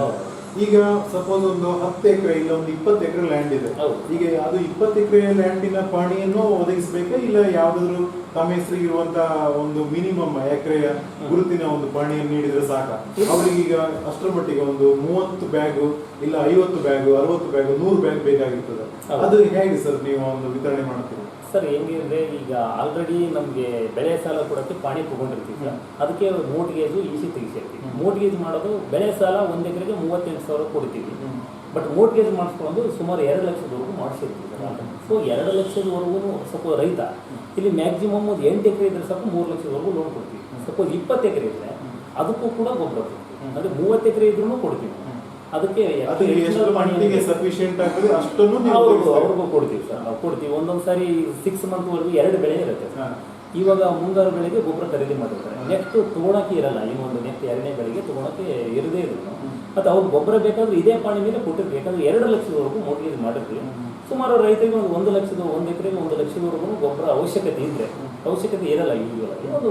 A: ಈಗ ಸಪೋಸ್ ಒಂದು 10 ಎಕರೆ ಇಲ್ಲ ಒಂದು 20 ಎಕರೆ ಲ್ಯಾಂಡ್ ಇದೆ. ಈಗ ಅದು 20 ಎಕರೆ ಲ್ಯಾಂಡಿನ ಪಾಣಿಯನ್ನು ಒದಗಿಸಬೇಕಾ, ಇಲ್ಲ ಯಾವ್ದಾದ್ರು ತಮ್ಮ ಹೆಸರಿಗೆ ಇರುವಂತಹ ಒಂದು ಮಿನಿಮಮ್ ಎಕರೆಯ ಗುರುತಿನ ಒಂದು ಪಾಣಿಯನ್ನು ನೀಡಿದ್ರೆ ಸಾಕ? ಅವ್ರಿಗೆ ಈಗ ಅಷ್ಟರ ಮಟ್ಟಿಗೆ ಒಂದು 30 ಬ್ಯಾಗು ಇಲ್ಲ 50 ಬ್ಯಾಗು 60 ಬ್ಯಾಗು 100 ಬ್ಯಾಗ್ ಬೇಕಾಗಿರ್ತದೆ. ಅದು ಹೇಗೆ ಸರ್ ನೀವು ಒಂದು ವಿತರಣೆ ಮಾಡ್ತೀರಿ?
C: ಸರ್ ಹೆಂಗೆ ಅಂದರೆ ಈಗ ಆಲ್ರೆಡಿ ನಮಗೆ ಬೆಳೆ ಸಾಲ ಕೊಡೋಕ್ಕೆ ಪಾಣಿ ತೊಗೊಂಡಿರ್ತೀವಿ ಸರ್. ಅದಕ್ಕೆ ಮೋಟ್ಗೇಜು ತೆಗಿಸಿರ್ತೀವಿ. ಮೋಟ್ಗೇಜ್ ಮಾಡೋದು ಬೆಳೆ ಸಾಲ 1 ಎಕರೆಗೆ 38,000 ಕೊಡ್ತೀವಿ. ಬಟ್ ಮೋಟ್ಗೇಜ್ ಮಾಡಿಸ್ಕೊಂಡು ಸುಮಾರು 2 ಲಕ್ಷದವರೆಗೂ ಮಾಡಿಸಿರ್ತೀವಿ ಸರ್. ಸೊ 2 ಲಕ್ಷದವರೆಗೂ ಸ್ವಲ್ಪ ರೈತ ಇಲ್ಲಿ ಮ್ಯಾಕ್ಸಿಮಮ್ ಒಂದು 8 ಎಕರೆ ಇದ್ರೆ ಸಾಕು 3 ಲಕ್ಷದವರೆಗೂ ಲೋನ್ ಕೊಡ್ತೀವಿ. ಸಪೋಸ್ 20 ಎಕರೆ ಇದ್ದರೆ ಅದಕ್ಕೂ ಕೂಡ ಗೊಬ್ಬರ ಕೊಡ್ತೀವಿ. ಅಂದರೆ 30 ಎಕರೆ ಇದ್ರೂ ಕೊಡ್ತೀವಿ. ಅದಕ್ಕೆ
A: ಸಫಿಷಿಯಂಟ್ ಆಗ್ತದೆ ಅಷ್ಟನ್ನು
C: ಅವ್ರಿಗೂ ಕೊಡ್ತೀವಿ ಸರ್. ನಾವು ಕೊಡ್ತೀವಿ. ಒಂದೊಂದು ಸಾರಿ 6 ಮಂತ್ವರೆಗೂ 2 ಬೆಳೆ ಇರುತ್ತೆ ಸರ್. ಇವಾಗ ಮುಂಗಾರು ಬೆಳೆಗೆ ಗೊಬ್ಬರ ಖರೀದಿ ಮಾಡಿರ್ತಾರೆ. ನೆಕ್ಸ್ಟ್ ತೊಗೊಳಕ್ಕೆ ಇರಲ್ಲ, ಇನ್ನೊಂದು ನೆಕ್ಸ್ಟ್ 2ನೇ ಬೆಳೆಗೆ ತೊಗೊಳಕ್ಕೆ ಇರದೇ ಇರೋದು. ಮತ್ತು ಅವ್ರು ಗೊಬ್ಬರ ಬೇಕಾದ್ರೆ ಇದೇ ಪಾಣಿ ಮೇಲೆ ಕೊಟ್ಟಿರ್ತೀವಿ. ಯಾಕಂದರೆ 2 ಲಕ್ಷದವರೆಗೂ ಮೋಟ್ಗೇಜ್ ಮಾಡಿರ್ತೀವಿ. ಸುಮಾರು ರೈತರಿಗೆ ಒಂದು 1 ಎಕರೆಗೆ 1 ಲಕ್ಷದವರೆಗೂ ಗೊಬ್ಬರ ಅವಶ್ಯಕತೆ ಇದ್ದರೆ, ಅವಶ್ಯಕತೆ ಇರಲ್ಲ. ಈಗಲ್ಲ ಒಂದು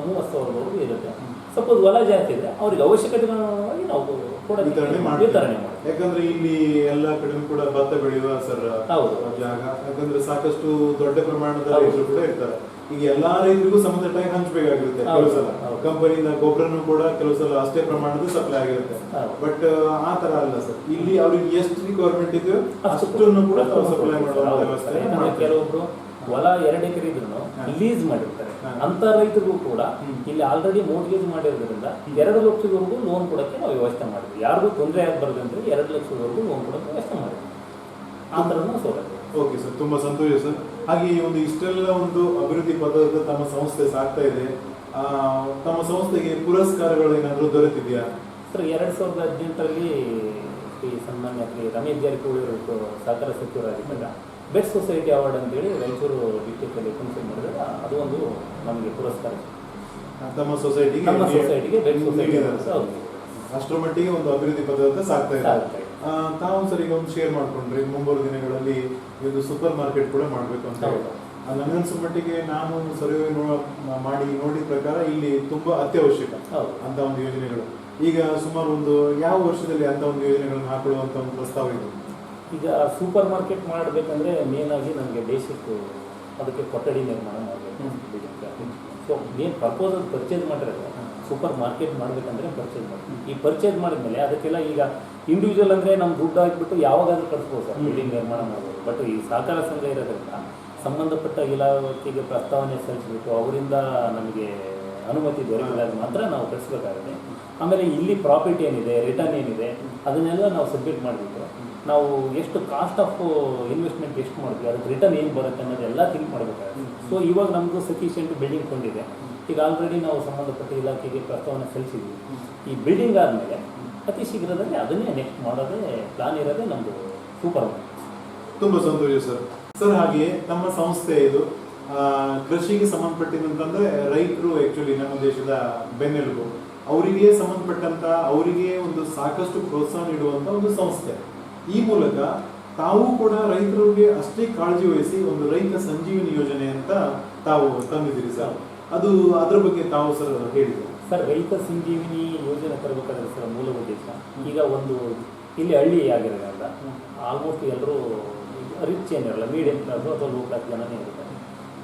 C: 30,000ವರೆಗೂ ಇರುತ್ತೆ. ಸಪೋಸ್ ಹೊಲ ಜಾಸ್ತಿ ಇದ್ರೆ ಅವ್ರಿಗೆ ಅವಶ್ಯಕತೆಗಳಾಗಿ ನಾವು ಕೂಡ
A: ವಿತರಣೆ
C: ಮಾಡ್ತೀವಿ.
A: ಯಾಕಂದ್ರೆ ಇಲ್ಲಿ ಎಲ್ಲ ಕಡೆ ಕೂಡ ಭತ್ತ ಬೆಳೆಯುವ ಸರ್
C: ಹೌದು.
A: ಜಾಗ, ಯಾಕಂದ್ರೆ ಸಾಕಷ್ಟು ದೊಡ್ಡ ಪ್ರಮಾಣದ ರೈತರು ಕೂಡ ಇರ್ತಾರೆ. ಈಗ ಎಲ್ಲಾ ರೈತರಿಗೂ ಸಮತಟ್ಟಾಗಿ ಹಂಚಬೇಕಾಗಿರುತ್ತೆ. ಕೆಲವು ಸಲ ಕಂಪನಿಯಿಂದ ಗೊಬ್ಬರನು ಕೂಡ ಕೆಲವು ಸಲ ಅಷ್ಟೇ ಪ್ರಮಾಣದ ಸಪ್ಲೈ ಆಗಿರುತ್ತೆ. ಬಟ್ ಆ ತರ ಅಲ್ಲ ಸರ್, ಇಲ್ಲಿ ಅವ್ರಿಗೆ ಎಷ್ಟು ರಿಕ್ವೈರ್ಮೆಂಟ್ ಇದೆಯೋ ಅಷ್ಟನ್ನು ಕೂಡ ಸಪ್ಲೈ ಮಾಡುವ ವ್ಯವಸ್ಥೆ.
C: ಕೆಲವೊಬ್ರು ಹೊಲ 2 ಎಕರೆ ಇದ್ರು ಲೀಸ್ ಮಾಡಿರ್ತಾರೆ. ಅಂತ ರೈತರಿಗೂ ಕೂಡ ಇಲ್ಲಿ ಆಲ್ರೆಡಿ ಮೋರ್ಗೇಜ್ ಮಾಡಿರೋದ್ರಿಂದ 2 ಲಕ್ಷದವರೆಗೂ ಲೋನ್ ಕೊಡೋಕ್ಕೆ ನಾವು ವ್ಯವಸ್ಥೆ ಮಾಡಿದ್ವಿ. ಯಾರಿಗೂ ತೊಂದರೆ ಆಗಬಾರ್ದು ಅಂದ್ರೆ 2 ಲಕ್ಷದವರೆಗೂ ಲೋನ್ ಕೊಡೋಕ್ಕೆ ವ್ಯವಸ್ಥೆ ಮಾಡಿದ್ವಿ. ಆ ಥರನೂ ಸೌಲಭ್ಯ.
A: ಓಕೆ ಸರ್, ತುಂಬಾ ಸಂತೋಷ ಸರ್. ಹಾಗೆ ಈ ಒಂದು ಇಷ್ಟೆಲ್ಲ ಒಂದು ಅಭಿವೃದ್ಧಿ ಪದದ ತಮ್ಮ ಸಂಸ್ಥೆ ಸಾಕ್ತಾ ಇದೆ. ತಮ್ಮ ಸಂಸ್ಥೆಗೆ ಪುರಸ್ಕಾರಗಳು ಏನಾದರೂ ದೊರೆತಿದೆಯಾ
C: ಸರ್? 2018ರಲ್ಲಿ ಈ ಸನ್ಮಾನ್ಯ ರಮೇಶ್ ಜಾರಕಿಹೊಳಿ ಅವರು ಸಹಕಾರ ಸಚಿವರಾಗಿದ್ದಾಗ ಬೆಸ್ಟ್ ಸೊಸೈಟಿ ಅವಾರ್ಡ್ ಅಂತೇಳಿ ರಾಯಚೂರು ಡಿಸ್ಟ್ರಿಕ್ಟಲ್ಲಿ ಫಂಕ್ಷನ್ ಮಾಡಿದಾಗ ಅದು ಒಂದು ನಮಗೆ ಪುರಸ್ಕಾರ.
A: ನಮ್ಮ ಸೊಸೈಟಿಗೆ
C: ಬೆಸ್ಟ್ ಸೊಸೈಟಿ.
A: ಅಷ್ಟರ ಮಟ್ಟಿಗೆ ಒಂದು ಅಭಿವೃದ್ಧಿ ಪದ ಸಾಕ್ತಾ ಇದೆ. ತಾವು ಸರ್ ಈಗ ಒಂದು ಶೇರ್ ಮಾಡ್ಕೊಂಡ್ರಿ, ಮುಂಬರುವ ದಿನಗಳಲ್ಲಿ ಇದು ಸೂಪರ್ ಮಾರ್ಕೆಟ್ ಕೂಡ ಮಾಡಬೇಕು ಅಂತ ಹೇಳಿ. ನನಗನ್ಸೋ ಮಟ್ಟಿಗೆ ನಾನು ಸರ್ವೆ ನೋಡಿ ಪ್ರಕಾರ ಇಲ್ಲಿ ತುಂಬಾ ಅತ್ಯವಶ್ಯಕ ಅಂತ ಒಂದು ಯೋಜನೆಗಳು. ಈಗ ಸುಮಾರು ಒಂದು ಯಾವ ವರ್ಷದಲ್ಲಿ ಅಂತ ಒಂದು ಯೋಜನೆಗಳನ್ನು ಹಾಕೊಳ್ಳುವಂತ ಒಂದು ಪ್ರಸ್ತಾವ ಇದೆ?
C: ಈಗ ಸೂಪರ್ ಮಾರ್ಕೆಟ್ ಮಾಡಬೇಕಂದ್ರೆ ಮೇನ್ ಆಗಿ ನಮಗೆ ಬೇಸಿಕ್ ಅದಕ್ಕೆ ಕೊಠಡಿ ನಿರ್ಮಾಣ ಮಾಡಬೇಕು. ಸೊ ಮೇನ್ ಪರ್ಪೋಸ್ ಅದು ಪರ್ಚೇಸ್ ಮಾಡಿರೋದು ಸೂಪರ್ ಮಾರ್ಕೆಟ್ ಮಾಡಬೇಕಂದ್ರೆ ಪರ್ಚೇಸ್ ಮಾಡಬೇಕು. ಈ ಪರ್ಚೇಸ್ ಮಾಡಿದ್ಮೇಲೆ ಅದಕ್ಕೆಲ್ಲ ಈಗ ಇಂಡಿವಿಜುವಲ್ ಅಂದರೆ ನಮ್ಮ ದುಡ್ಡು ಹಾಕಿಬಿಟ್ಟು ಯಾವಾಗಾದ್ರೂ ಕಟ್ಸ್ಬೋದು ಸರ್, ಬಿಲ್ಡಿಂಗ್ ನಿರ್ಮಾಣ ಮಾಡ್ಬೋದು. ಬಟ್ ಈ ಸಹಕಾರ ಸಂಘ ಇರೋದ್ರಿಂದ ಸಂಬಂಧಪಟ್ಟ ಇಲಾಖೆಗೆ ಪ್ರಸ್ತಾವನೆ ಸಲ್ಲಿಸಬೇಕು, ಅವರಿಂದ ನಮಗೆ ಅನುಮತಿ ದೊರಕಿದಾಗ ಮಾತ್ರ ನಾವು ಕಟ್ಸ್ಬೇಕಾಗುತ್ತೆ. ಆಮೇಲೆ ಇಲ್ಲಿ ಪ್ರಾಫಿಟ್ ಏನಿದೆ, ರಿಟರ್ನ್ ಏನಿದೆ, ಅದನ್ನೆಲ್ಲ ನಾವು ಸಬ್ಮಿಟ್ ಮಾಡಬೇಕು. ನಾವು ಎಷ್ಟು ಕಾಸ್ಟ್ ಆಫ್ ಇನ್ವೆಸ್ಟ್ಮೆಂಟ್ ಎಷ್ಟು ಮಾಡ್ತೀವಿ, ಅದಕ್ಕೆ ರಿಟರ್ನ್ ಏನು ಬರುತ್ತೆ ಅನ್ನೋದೆಲ್ಲ ಥಿಂಕ್ ಮಾಡಬೇಕಾಗುತ್ತೆ. ಸೊ ಇವಾಗ ನಮ್ಮದು ಸಫಿಷಿಯೆಂಟ್ ಬಿಲ್ಡಿಂಗ್ ಕೊಂಡಿದೆ. ಈಗ ಆಲ್ರೆಡಿ ನಾವು ಸಂಬಂಧಪಟ್ಟ ಇಲಾಖೆಗೆ ಪ್ರಸ್ತಾವನೆ ಸಲ್ಲಿಸಿದ್ವಿ. ಈ ಬಿಲ್ಡಿಂಗ್ ಆದಮೇಲೆ ಅತಿ ಶೀಘ್ರದಲ್ಲಿ ಅದನ್ನೇ ನೆಕ್ಸ್ಟ್ ಮಾಡೋದೇ ಪ್ಲಾನ್ ಇರೋದೇ ನಮ್ಮದು ಸೂಪರ್ ಮಾರ್ಕೆಟ್.
A: ತುಂಬ ಸಂತೋಷ ಸರ್. ಸರ್ ಹಾಗೆ ನಮ್ಮ ಸಂಸ್ಥೆ ಇದು ಕೃಷಿಗೆ ಸಂಬಂಧಪಟ್ಟಿದಂತಂದ್ರೆ ರೈತರು ಆಕ್ಚುಲಿ ನಮ್ಮ ದೇಶದ ಬೆನ್ನೆಲುಬು. ಅವರಿಗೆ ಸಂಬಂಧಪಟ್ಟಂತ ಅವರಿಗೆ ಒಂದು ಸಾಕಷ್ಟು ಪ್ರೋತ್ಸಾಹ ನೀಡುವಂತ ಒಂದು ಸಂಸ್ಥೆ. ಈ ಮೂಲಕ ತಾವು ಕೂಡ ರೈತರಿಗೆ ಅಷ್ಟೇ ಕಾಳಜಿ ವಹಿಸಿ ಒಂದು ರೈತ ಸಂಜೀವಿನಿ ಯೋಜನೆ ಅಂತ ತಾವು ತಂದಿದ್ದೀರಿ ಸರ್. ಅದು ಅದ್ರ ಬಗ್ಗೆ ತಾವು ಸರ್ ಹೇಳಿದ್ರು
C: ಸರ್. ರೈತ ಸಂಜೀವಿನಿ ಯೋಜನೆ ತರಬೇಕಾದ್ರೆ ಸರ್ ಮೂಲ ಉದ್ದೇಶ ಈಗ ಒಂದು ಇಲ್ಲಿ ಹಳ್ಳಿ ಆಗಿರೋದ್ರಿಂದ ಆಲ್ಮೋಸ್ಟ್ ಎಲ್ಲರೂ ರಿಚ್ ಏನಿರಲ್ಲ, ಮೀಡಿಯಂ ಕ್ಲಾಸು ಅಥವಾ ಲೋ ಕ್ಲಾಸ್ ಜನನೇ ಇರ್ತಾರೆ.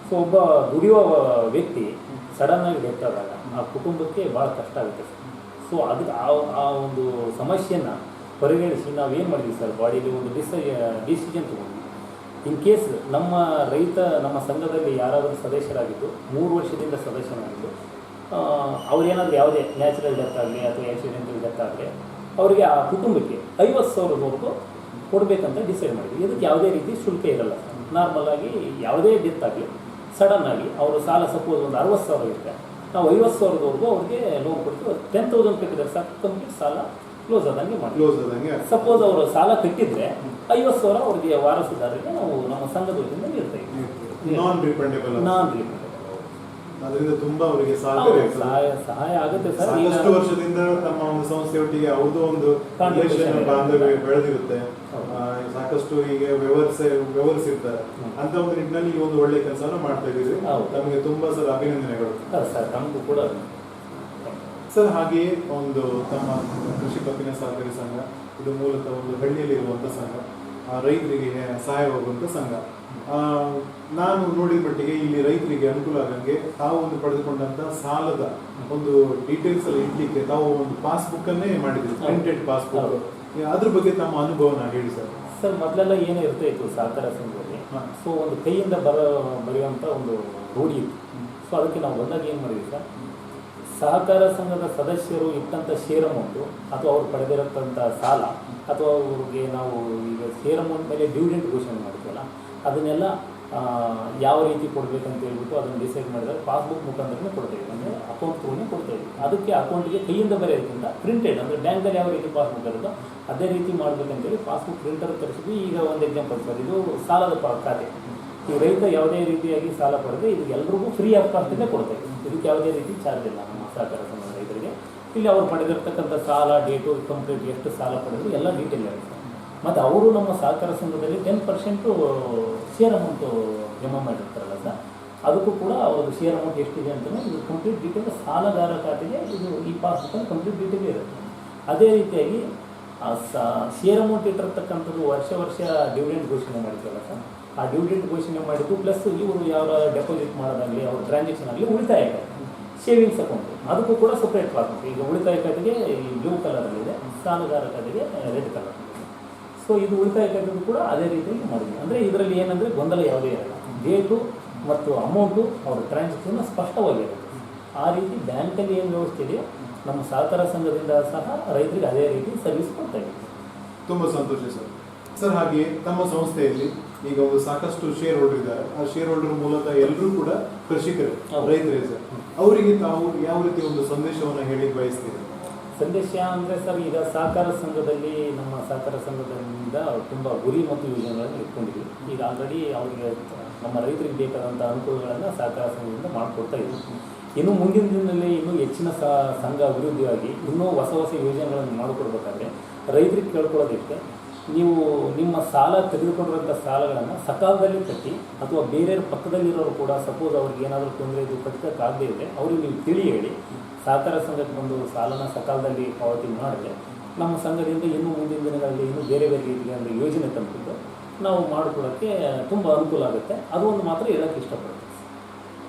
C: ಸೊ ಒಬ್ಬ ದುಡಿಯುವ ವ್ಯಕ್ತಿ ಸಡನ್ನಾಗಿ ಡೆತ್ ಆದಾಗ ಆ ಕುಟುಂಬಕ್ಕೆ ಭಾಳ ಕಷ್ಟ ಆಗುತ್ತೆ ಸರ್. ಸೊ ಅದಕ್ಕೆ ಆ ಒಂದು ಸಮಸ್ಯೆಯನ್ನು ಪರಿಗಣಿಸಿ ನಾವೇನು ಮಾಡಿದ್ವಿ ಸರ್, ಬಾಡಿಲಿ ಒಂದು ಡಿಸಿಷನ್ ತೊಗೊಂಡ್ವಿ. ಇನ್ ಕೇಸ್ ನಮ್ಮ ರೈತ ನಮ್ಮ ಸಂಘದಲ್ಲಿ ಯಾರಾದರೂ ಸದಸ್ಯರಾಗಿದ್ದು 3 ವರ್ಷದಿಂದ ಸದಸ್ಯರಾಗಿದ್ದು ಅವ್ರೇನಾದರೂ ಯಾವುದೇ ನ್ಯಾಚುರಲ್ ಡೆತ್ ಆಗಲಿ ಅಥವಾ ಆಕ್ಸಿಡೆಂಟಲ್ ಡೆತ್ ಆಗಲಿ ಅವರಿಗೆ ಆ ಕುಟುಂಬಕ್ಕೆ 50,000ವರೆಗೂ ಕೊಡಬೇಕಂತ ಡಿಸೈಡ್ ಮಾಡಿದ್ವಿ. ಇದಕ್ಕೆ ಯಾವುದೇ ರೀತಿ ಶುಲ್ಕ ಇರಲ್ಲ ಸರ್. ನಾರ್ಮಲ್ ಆಗಿ ಯಾವುದೇ ಡೆತ್ ಆಗಲಿ ಸಡನ್ನಾಗಿ ಅವರು ಸಾಲ ಸಪೋಸ್ ಒಂದು 60,000 ಇರುತ್ತೆ, ನಾವು 50,000ವರೆಗೂ ಅವ್ರಿಗೆ ಲೋನ್ ಕೊಡ್ತೀವಿ. 10,000 ಕಟ್ಟಿದ್ರೆ ಸಾಕು, ಕಂಪ್ಲೀಟ್ ಸಾಲ ಕ್ಲೋಸ್ ಆದಂಗೆ ಮಾಡಿ. ಸಪೋಸ್ ಅವರು ಸಾಲ ಕಟ್ಟಿದ್ರೆ 50,000 ಅವ್ರಿಗೆ ವಾರಸುದಾರರಿಗೆ ನಾವು ನಮ್ಮ ಸಂಘದ ವತಿಯಿಂದ ನೀಡ್ತಾ ಇದ್ದೀವಿ.
A: ನಾನ್ ರಿಫಂಡೇಬಲ್. ಅದರಿಂದ ತುಂಬಾ ಅವರಿಗೆ
C: ಸಹಾಯ ಆಗುತ್ತೆ ಸರ್.
A: ಸಾಕಷ್ಟು ವರ್ಷದಿಂದ ತಮ್ಮ ಒಂದು ಸಂಸ್ಥೆಯೊಟ್ಟಿಗೆ ಅವ್ರದ್ದು ಒಂದು ಬಾಂಧವ್ಯ ಬೆಳೆದಿರುತ್ತೆ. ಸಾಕಷ್ಟು ಈಗ ವ್ಯವಹರಿಸಿರ್ತಾರೆ ಅಂತ ಒಂದು ನಿಟ್ಟಿನಲ್ಲಿ ಈ ಒಂದು ಒಳ್ಳೆ ಕೆಲಸವನ್ನು ಮಾಡ್ತಾ ಇದ್ದೀವಿ. ತಮಗೆ ತುಂಬಾ ಸರ್ ಅಭಿನಂದನೆಗಳು
C: ಸರ್. ನಮಗೂ ಕೂಡ
A: ಸರ್. ಹಾಗೆಯೇ ಒಂದು ತಮ್ಮ ಕೃಷಿ ಪತ್ತಿನ ಸಹಕಾರಿ ಸಂಘ ಇದು ಮೂಲತಃ ಒಂದು ಹಳ್ಳಿಯಲ್ಲಿ ಇರುವಂತ ಸಂಘ, ರೈತರಿಗೆ ಸಹಾಯವಾಗುವಂತ ಸಂಘ. ನಾನು ನೋಡಿದ ಮಟ್ಟಿಗೆ ಇಲ್ಲಿ ರೈತರಿಗೆ ಅನುಕೂಲ ಆಗಂಗೆ ತಾವು ಒಂದು ಪಡೆದುಕೊಂಡಂತ ಸಾಲದ ಒಂದು ಡೀಟೇಲ್ಸ್ ಅಲ್ಲಿ ಇಡ್ಲಿಕ್ಕೆ ತಾವು ಒಂದು ಪಾಸ್ಬುಕ್ ಅನ್ನೇ ಮಾಡಿದ್ರಿ, ಪ್ರಿಂಟೆಡ್ ಪಾಸ್ಬುಕ್. ಅದ್ರ ಬಗ್ಗೆ ತಮ್ಮ ಅನುಭವನ ಹೇಳಿ ಸರ್.
C: ಸರ್ ಮೊದಲೆಲ್ಲ ಏನೋ ಇರ್ತಾ ಇತ್ತು ಸಹಕಾರ ಸಂಘದಲ್ಲಿ. ಸೊ ಒಂದು ಕೈಯಿಂದ ಬರೆಯುವಂಥ ಒಂದು ರೂಢಿ ಇತ್ತು. ಸೊ ಅದಕ್ಕೆ ನಾವು ಬಂದಾಗ ಏನು ಮಾಡಿದ್ವಿ ಸರ್, ಸಹಕಾರ ಸಂಘದ ಸದಸ್ಯರು ಇಟ್ಟಂಥ ಶೇರ್ ಅಮೌಂಟು ಅಥವಾ ಅವ್ರು ಪಡೆದಿರತಕ್ಕಂಥ ಸಾಲ ಅಥವಾ ಅವ್ರಿಗೆ ನಾವು ಈಗ ಶೇರ್ ಅಮೌಂಟ್ ಮೇಲೆ ಡಿವಿಡೆಂಟ್ ಘೋಷಣೆ ಮಾಡ್ತೀವಲ್ಲ ಅದನ್ನೆಲ್ಲ ಯಾವ ರೀತಿ ಕೊಡಬೇಕಂತ ಹೇಳ್ಬಿಟ್ಟು ಅದನ್ನು ಡಿಸೈಡ್ ಮಾಡಿದಾಗ ಪಾಸ್ಬುಕ್ ಮುಖಾಂತರನೇ ಕೊಡ್ತೇವೆ, ಅಂದರೆ ಅಕೌಂಟ್ ಥ್ರೂನೇ ಕೊಡ್ತೇವೆ. ಅದಕ್ಕೆ ಅಕೌಂಟಿಗೆ ಕೈಯಿಂದ ಬರೆಯೋದಕ್ಕಿಂತ ಪ್ರಿಂಟೆಡ್ ಅಂದರೆ ಬ್ಯಾಂಕಲ್ಲಿ ಯಾವ ರೀತಿ ಪಾಸ್ಬುಕ್ ಇರುತ್ತೋ ಅದೇ ರೀತಿ ಮಾಡಬೇಕಂತೇಳಿ ಪಾಸ್ಬುಕ್ ಪ್ರಿಂಟರ್ ತರಿಸಿದ್ವಿ. ಈಗ ಒಂದು ಎಕ್ಸಾಂಪಲ್ ಸರ್, ಇದು ಸಾಲದ ಖಾತೆ. ಈ ರೈತ ಯಾವುದೇ ರೀತಿಯಾಗಿ ಸಾಲ ಪಡೆದ್ರೆ ಇದು ಎಲ್ರಿಗೂ ಫ್ರೀ ಆಫ್ ಕಾಸ್ಟಿಗೆ ಕೊಡ್ತೇವೆ. ಇದಕ್ಕೆ ಯಾವುದೇ ರೀತಿ ಚಾರ್ಜ್ ಇಲ್ಲ ನಮ್ಮ ಸಹಕಾರ ಸಂಘದ ರೈತರಿಗೆ. ಇಲ್ಲಿ ಅವ್ರು ಪಡೆದಿರ್ತಕ್ಕಂಥ ಸಾಲ ಡೇಟು ಕಂಪ್ಲೀಟ್ ಎಷ್ಟು ಸಾಲ ಪಡೆದ್ರು ಎಲ್ಲ ಡೀಟೇಲ್ ಇರುತ್ತೆ. ಮತ್ತು ಅವರು ನಮ್ಮ ಸಹಕಾರ ಸಂಘದಲ್ಲಿ 10% ಶೇರ್ ಅಮೌಂಟು ಜಮಾ ಮಾಡಿರ್ತಾರಲ್ಲ ಸರ್, ಅದಕ್ಕೂ ಕೂಡ ಅವ್ರದ್ದು ಶೇರ್ ಅಮೌಂಟ್ ಎಷ್ಟಿದೆ ಅಂತಲೇ ಇದು ಕಂಪ್ಲೀಟ್ ಡೀಟೇಲ್ ಸಾಲಗಾರ ಖಾತೆಗೆ ಇದು ಈ ಪಾಸ್ಬುಕ್ಕಲ್ಲಿ ಕಂಪ್ಲೀಟ್ ಡೀಟೇಲ್ ಇರುತ್ತೆ. ಅದೇ ರೀತಿಯಾಗಿ ಶೇರ್ ಅಮೌಂಟ್ ಇಟ್ಟಿರ್ತಕ್ಕಂಥದ್ದು ವರ್ಷ ಡಿವಿಡೆಂಡ್ ಘೋಷಣೆ ಮಾಡಿದ್ವಲ್ಲ ಸರ್, ಆ ಡಿವಿಡೆಂಡ್ ಘೋಷಣೆ ಮಾಡಿದ್ದು ಪ್ಲಸ್ ಇವರು ಯಾವ ಡೆಪಾಸಿಟ್ ಮಾಡೋದಾಗಲಿ ಅವ್ರ ಟ್ರಾನ್ಸಾಕ್ಷನ್ ಆಗಲಿ ಉಳಿತಾಯ ಖಾತೆ ಸೇವಿಂಗ್ಸ್ ಅಕೌಂಟ್ ಅದಕ್ಕೂ ಕೂಡ ಸಪ್ರೇಟ್ ಪಾಸ್ಬುಕ್. ಈಗ ಉಳಿತಾಯ ಖಾತೆಗೆ ಈ ಬ್ಲೂ ಕಲರಲ್ಲಿದೆ, ಸಾಲಗಾರ ಖಾತೆಗೆ ರೆಡ್ ಕಲರ್. ಸೊ ಇದು ಉಳಿತಾಯ ಖಾತೆಗೂ ಕೂಡ ಅದೇ ರೀತಿಯಾಗಿ ಮಾಡಿದ್ವಿ. ಅಂದರೆ ಇದರಲ್ಲಿ ಏನಂದರೆ ಗೊಂದಲ ಯಾವುದೇ ಇರಲ್ಲ, ಡೇಟು ಮತ್ತು ಅಮೌಂಟು ಅವರ ಟ್ರಾನ್ಸಾಕ್ಷನ್ ಸ್ಪಷ್ಟವಾಗಿರುತ್ತೆ. ಆ ರೀತಿ ಬ್ಯಾಂಕಲ್ಲಿ ಏನು ವ್ಯವಸ್ಥೆ ಇದೆಯೋ ನಮ್ಮ ಸಹಕಾರ ಸಂಘದಿಂದ ಸಹ ರೈತರಿಗೆ ಅದೇ ರೀತಿ ಸರ್ವಿಸ್ ಕೊಡ್ತಾ ಇದ್ದೀವಿ.
A: ತುಂಬ ಸಂತೋಷ ಸರ್. ಸರ್ ಹಾಗೆ ತಮ್ಮ ಸಂಸ್ಥೆಯಲ್ಲಿ ಈಗ ಒಂದು ಸಾಕಷ್ಟು ಶೇರ್ ಹೋಲ್ಡರ್ ಇದ್ದಾರೆ. ಆ ಶೇರ್ ಹೋಲ್ಡರ್ ಮೂಲತಃ ಎಲ್ಲರೂ ಕೂಡ ಕೃಷಿಕರು, ರೈತರೇ ಸರ್. ಅವರಿಗೆ ತಾವು ಯಾವ ರೀತಿ ಒಂದು ಸಂದೇಶವನ್ನು ಹೇಳಿ ಬಯಸ್ತೀರಿ?
C: ಸಂದೇಶ ಅಂದರೆ ಸರ್, ಈಗ ಸಹಕಾರ ಸಂಘದಲ್ಲಿ ನಮ್ಮ ಸಹಕಾರ ಸಂಘದಿಂದ ತುಂಬ ಗುರಿ ಮತ್ತು ಯೋಜನೆಗಳನ್ನು ಇಟ್ಕೊಂಡಿದ್ವಿ. ಈಗ ಆಲ್ರೆಡಿ ಅವರಿಗೆ ನಮ್ಮ ರೈತರಿಗೆ ಬೇಕಾದಂಥ ಅನುಕೂಲಗಳನ್ನು ಸಹಕಾರ ಸಂಘದಿಂದ ಮಾಡಿಕೊಡ್ತಾ ಇದ್ವಿ. ಇನ್ನು ಮುಂದಿನ ದಿನದಲ್ಲಿ ಇನ್ನೂ ಹೆಚ್ಚಿನ ಸಂಘ ಅಭಿವೃದ್ಧಿಯಾಗಿ ಇನ್ನೂ ಹೊಸ ಯೋಜನೆಗಳನ್ನು ಮಾಡಿಕೊಡ್ಬೇಕಾದ್ರೆ ರೈತರಿಗೆ ಕೇಳ್ಕೊಳ್ಳೋದಿಕ್ಕೆ, ನೀವು ನಿಮ್ಮ ಸಾಲ ತೆಗೆದುಕೊಂಡಿರೋಂಥ ಸಾಲಗಳನ್ನು ಸಕಾಲದಲ್ಲಿ ಕಟ್ಟಿ, ಅಥವಾ ಬೇರೆಯವ್ರ ಪಕ್ಕದಲ್ಲಿರೋರು ಕೂಡ ಸಪೋಸ್ ಅವ್ರಿಗೆ ಏನಾದರೂ ತೊಂದರೆ ಇದು ಕಟ್ಟೋಕ್ಕಾಗದೇ ಇದೆ ಅವ್ರಿಗೆ ನೀವು ತಿಳಿ ಹೇಳಿ ಸಹಕಾರ ಸಂಘಕ್ಕೆ ಬಂದು ಸಾಲನ ಸಕಾಲದಲ್ಲಿ ಪಾವತಿ ಮಾಡಿದ್ರೆ ನಮ್ಮ ಸಂಘದಿಂದ ಇನ್ನೂ ಮುಂದಿನ ದಿನಗಳಲ್ಲಿ ಇನ್ನೂ ಬೇರೆ ರೀತಿಯ ಒಂದು ಯೋಜನೆ ತಂದುಬಿಟ್ಟು ನಾವು ಮಾಡಿಕೊಡೋಕ್ಕೆ ತುಂಬ ಅನುಕೂಲ ಆಗುತ್ತೆ. ಅದು ಒಂದು ಮಾತ್ರ ಹೇಳೋಕ್ಕೆ ಇಷ್ಟಪಡ್ತೀನಿ.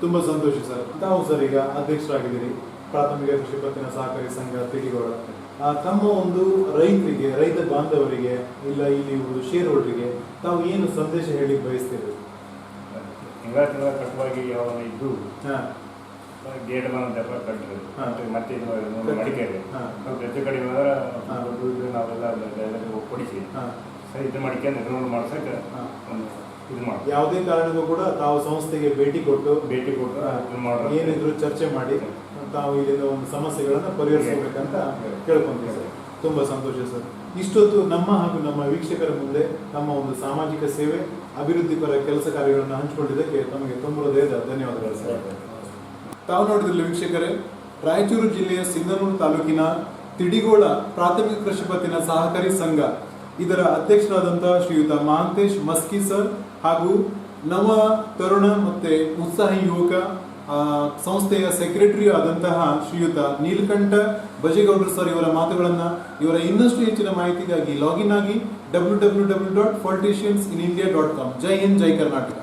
A: ತುಂಬ ಸಂತೋಷ ಸರ್. ತಾವು ಸರ್ ಈಗ ಅಧ್ಯಕ್ಷರಾಗಿದ್ದೀರಿ ಪ್ರಾಥಮಿಕ ಕೃಷಿ ಪತ್ತಿನ ಸಹಕಾರಿ ಸಂಘ ತಿಡಿಗೋಳ. ತಮ್ಮ ಒಂದು ರೈತರಿಗೆ, ರೈತ ಬಾಂಧವರಿಗೆ, ಇಲ್ಲ ಇಲ್ಲಿ ಒಂದು ಶೇರ್ ಹೋಲ್ಡರಿಗೆ ತಾವು ಏನು ಸಂದೇಶ ಹೇಳಿ ಬಯಸ್ತೀರಿ?
B: ತಿಂಗಳ ಕಟ್ಟುವಾಗಿ ಯಾವ ಇದ್ದು ಗೇಟ್ ದೆಬ್ಬ ಕಟ್ಟರು ಮತ್ತೆ ಇದು ಮಡಿಕೇರಿ ಹೆಚ್ಚು ಕಡಿಮೆ ಆದ್ರೆ ನಾವೆಲ್ಲ ಕೊಡಿಸಿ ಇದು ಮಡಿಕೆ ನಿರ್ಮಾಣ ಮಾಡ್ಸಕ್ಕೆ ಒಂದು ಇದು ಮಾಡಿ
A: ಯಾವುದೇ ಕಾರಣಕ್ಕೂ ಕೂಡ ತಾವು ಸಂಸ್ಥೆಗೆ ಭೇಟಿ ಕೊಟ್ಟು ಏನಿದ್ರು ಚರ್ಚೆ ಮಾಡಿ ತಾವು ಇಲ್ಲಿಂದ ಒಂದು ಸಮಸ್ಯೆಗಳನ್ನು ಪರಿಹರಿಸಬೇಕಂತ ಕೇಳ್ಕೊಂತೀವಿ ಸರ್. ತುಂಬ ಸಂತೋಷ ಸರ್. ಇಷ್ಟೊತ್ತು ನಮ್ಮ ಹಾಗೂ ನಮ್ಮ ವೀಕ್ಷಕರ ಮುಂದೆ ನಮ್ಮ ಒಂದು ಸಾಮಾಜಿಕ ಸೇವೆ, ಅಭಿವೃದ್ಧಿಪರ ಕೆಲಸ ಕಾರ್ಯಗಳನ್ನು ಹಂಚಿಕೊಂಡಿದ್ದಕ್ಕೆ ತಮಗೆ ತುಂಬ ಹೃದಯದ ಧನ್ಯವಾದಗಳು ಸರ್. ತಾವು ನೋಡಿದ್ರಲ್ಲ ವೀಕ್ಷಕರೇ, ರಾಯಚೂರು ಜಿಲ್ಲೆಯ ಸಿಂಧನೂರು ತಾಲೂಕಿನ ತಿಡಿಗೋಳ ಪ್ರಾಥಮಿಕ ಕೃಷಿ ಪತ್ತಿನ ಸಹಕಾರಿ ಸಂಘ ಇದರ ಅಧ್ಯಕ್ಷರಾದಂತಹ ಶ್ರೀಯುತ ಮಹಾಂತೇಶ್ ಮಸ್ಕಿ ಸರ್ ಹಾಗೂ ನವ ತರುಣ ಮತ್ತೆ ಉತ್ಸಾಹಿ ಯುವಕ ಸಂಸ್ಥೆಯ ಸೆಕ್ರೆಟರಿ ಆದಂತಹ ಶ್ರೀಯುತ ನೀಲಕಂಠ ಬಜೇಗೌಡರು ಸರ್ ಇವರ ಮಾತುಗಳನ್ನು, ಇವರ ಇನ್ನಷ್ಟು ಹೆಚ್ಚಿನ ಮಾಹಿತಿಗಾಗಿ ಲಾಗಿನ್ ಆಗಿ www.politiciansinIndia.com. ಜೈ ಹಿಂದ್, ಜೈ ಕರ್ನಾಟಕ.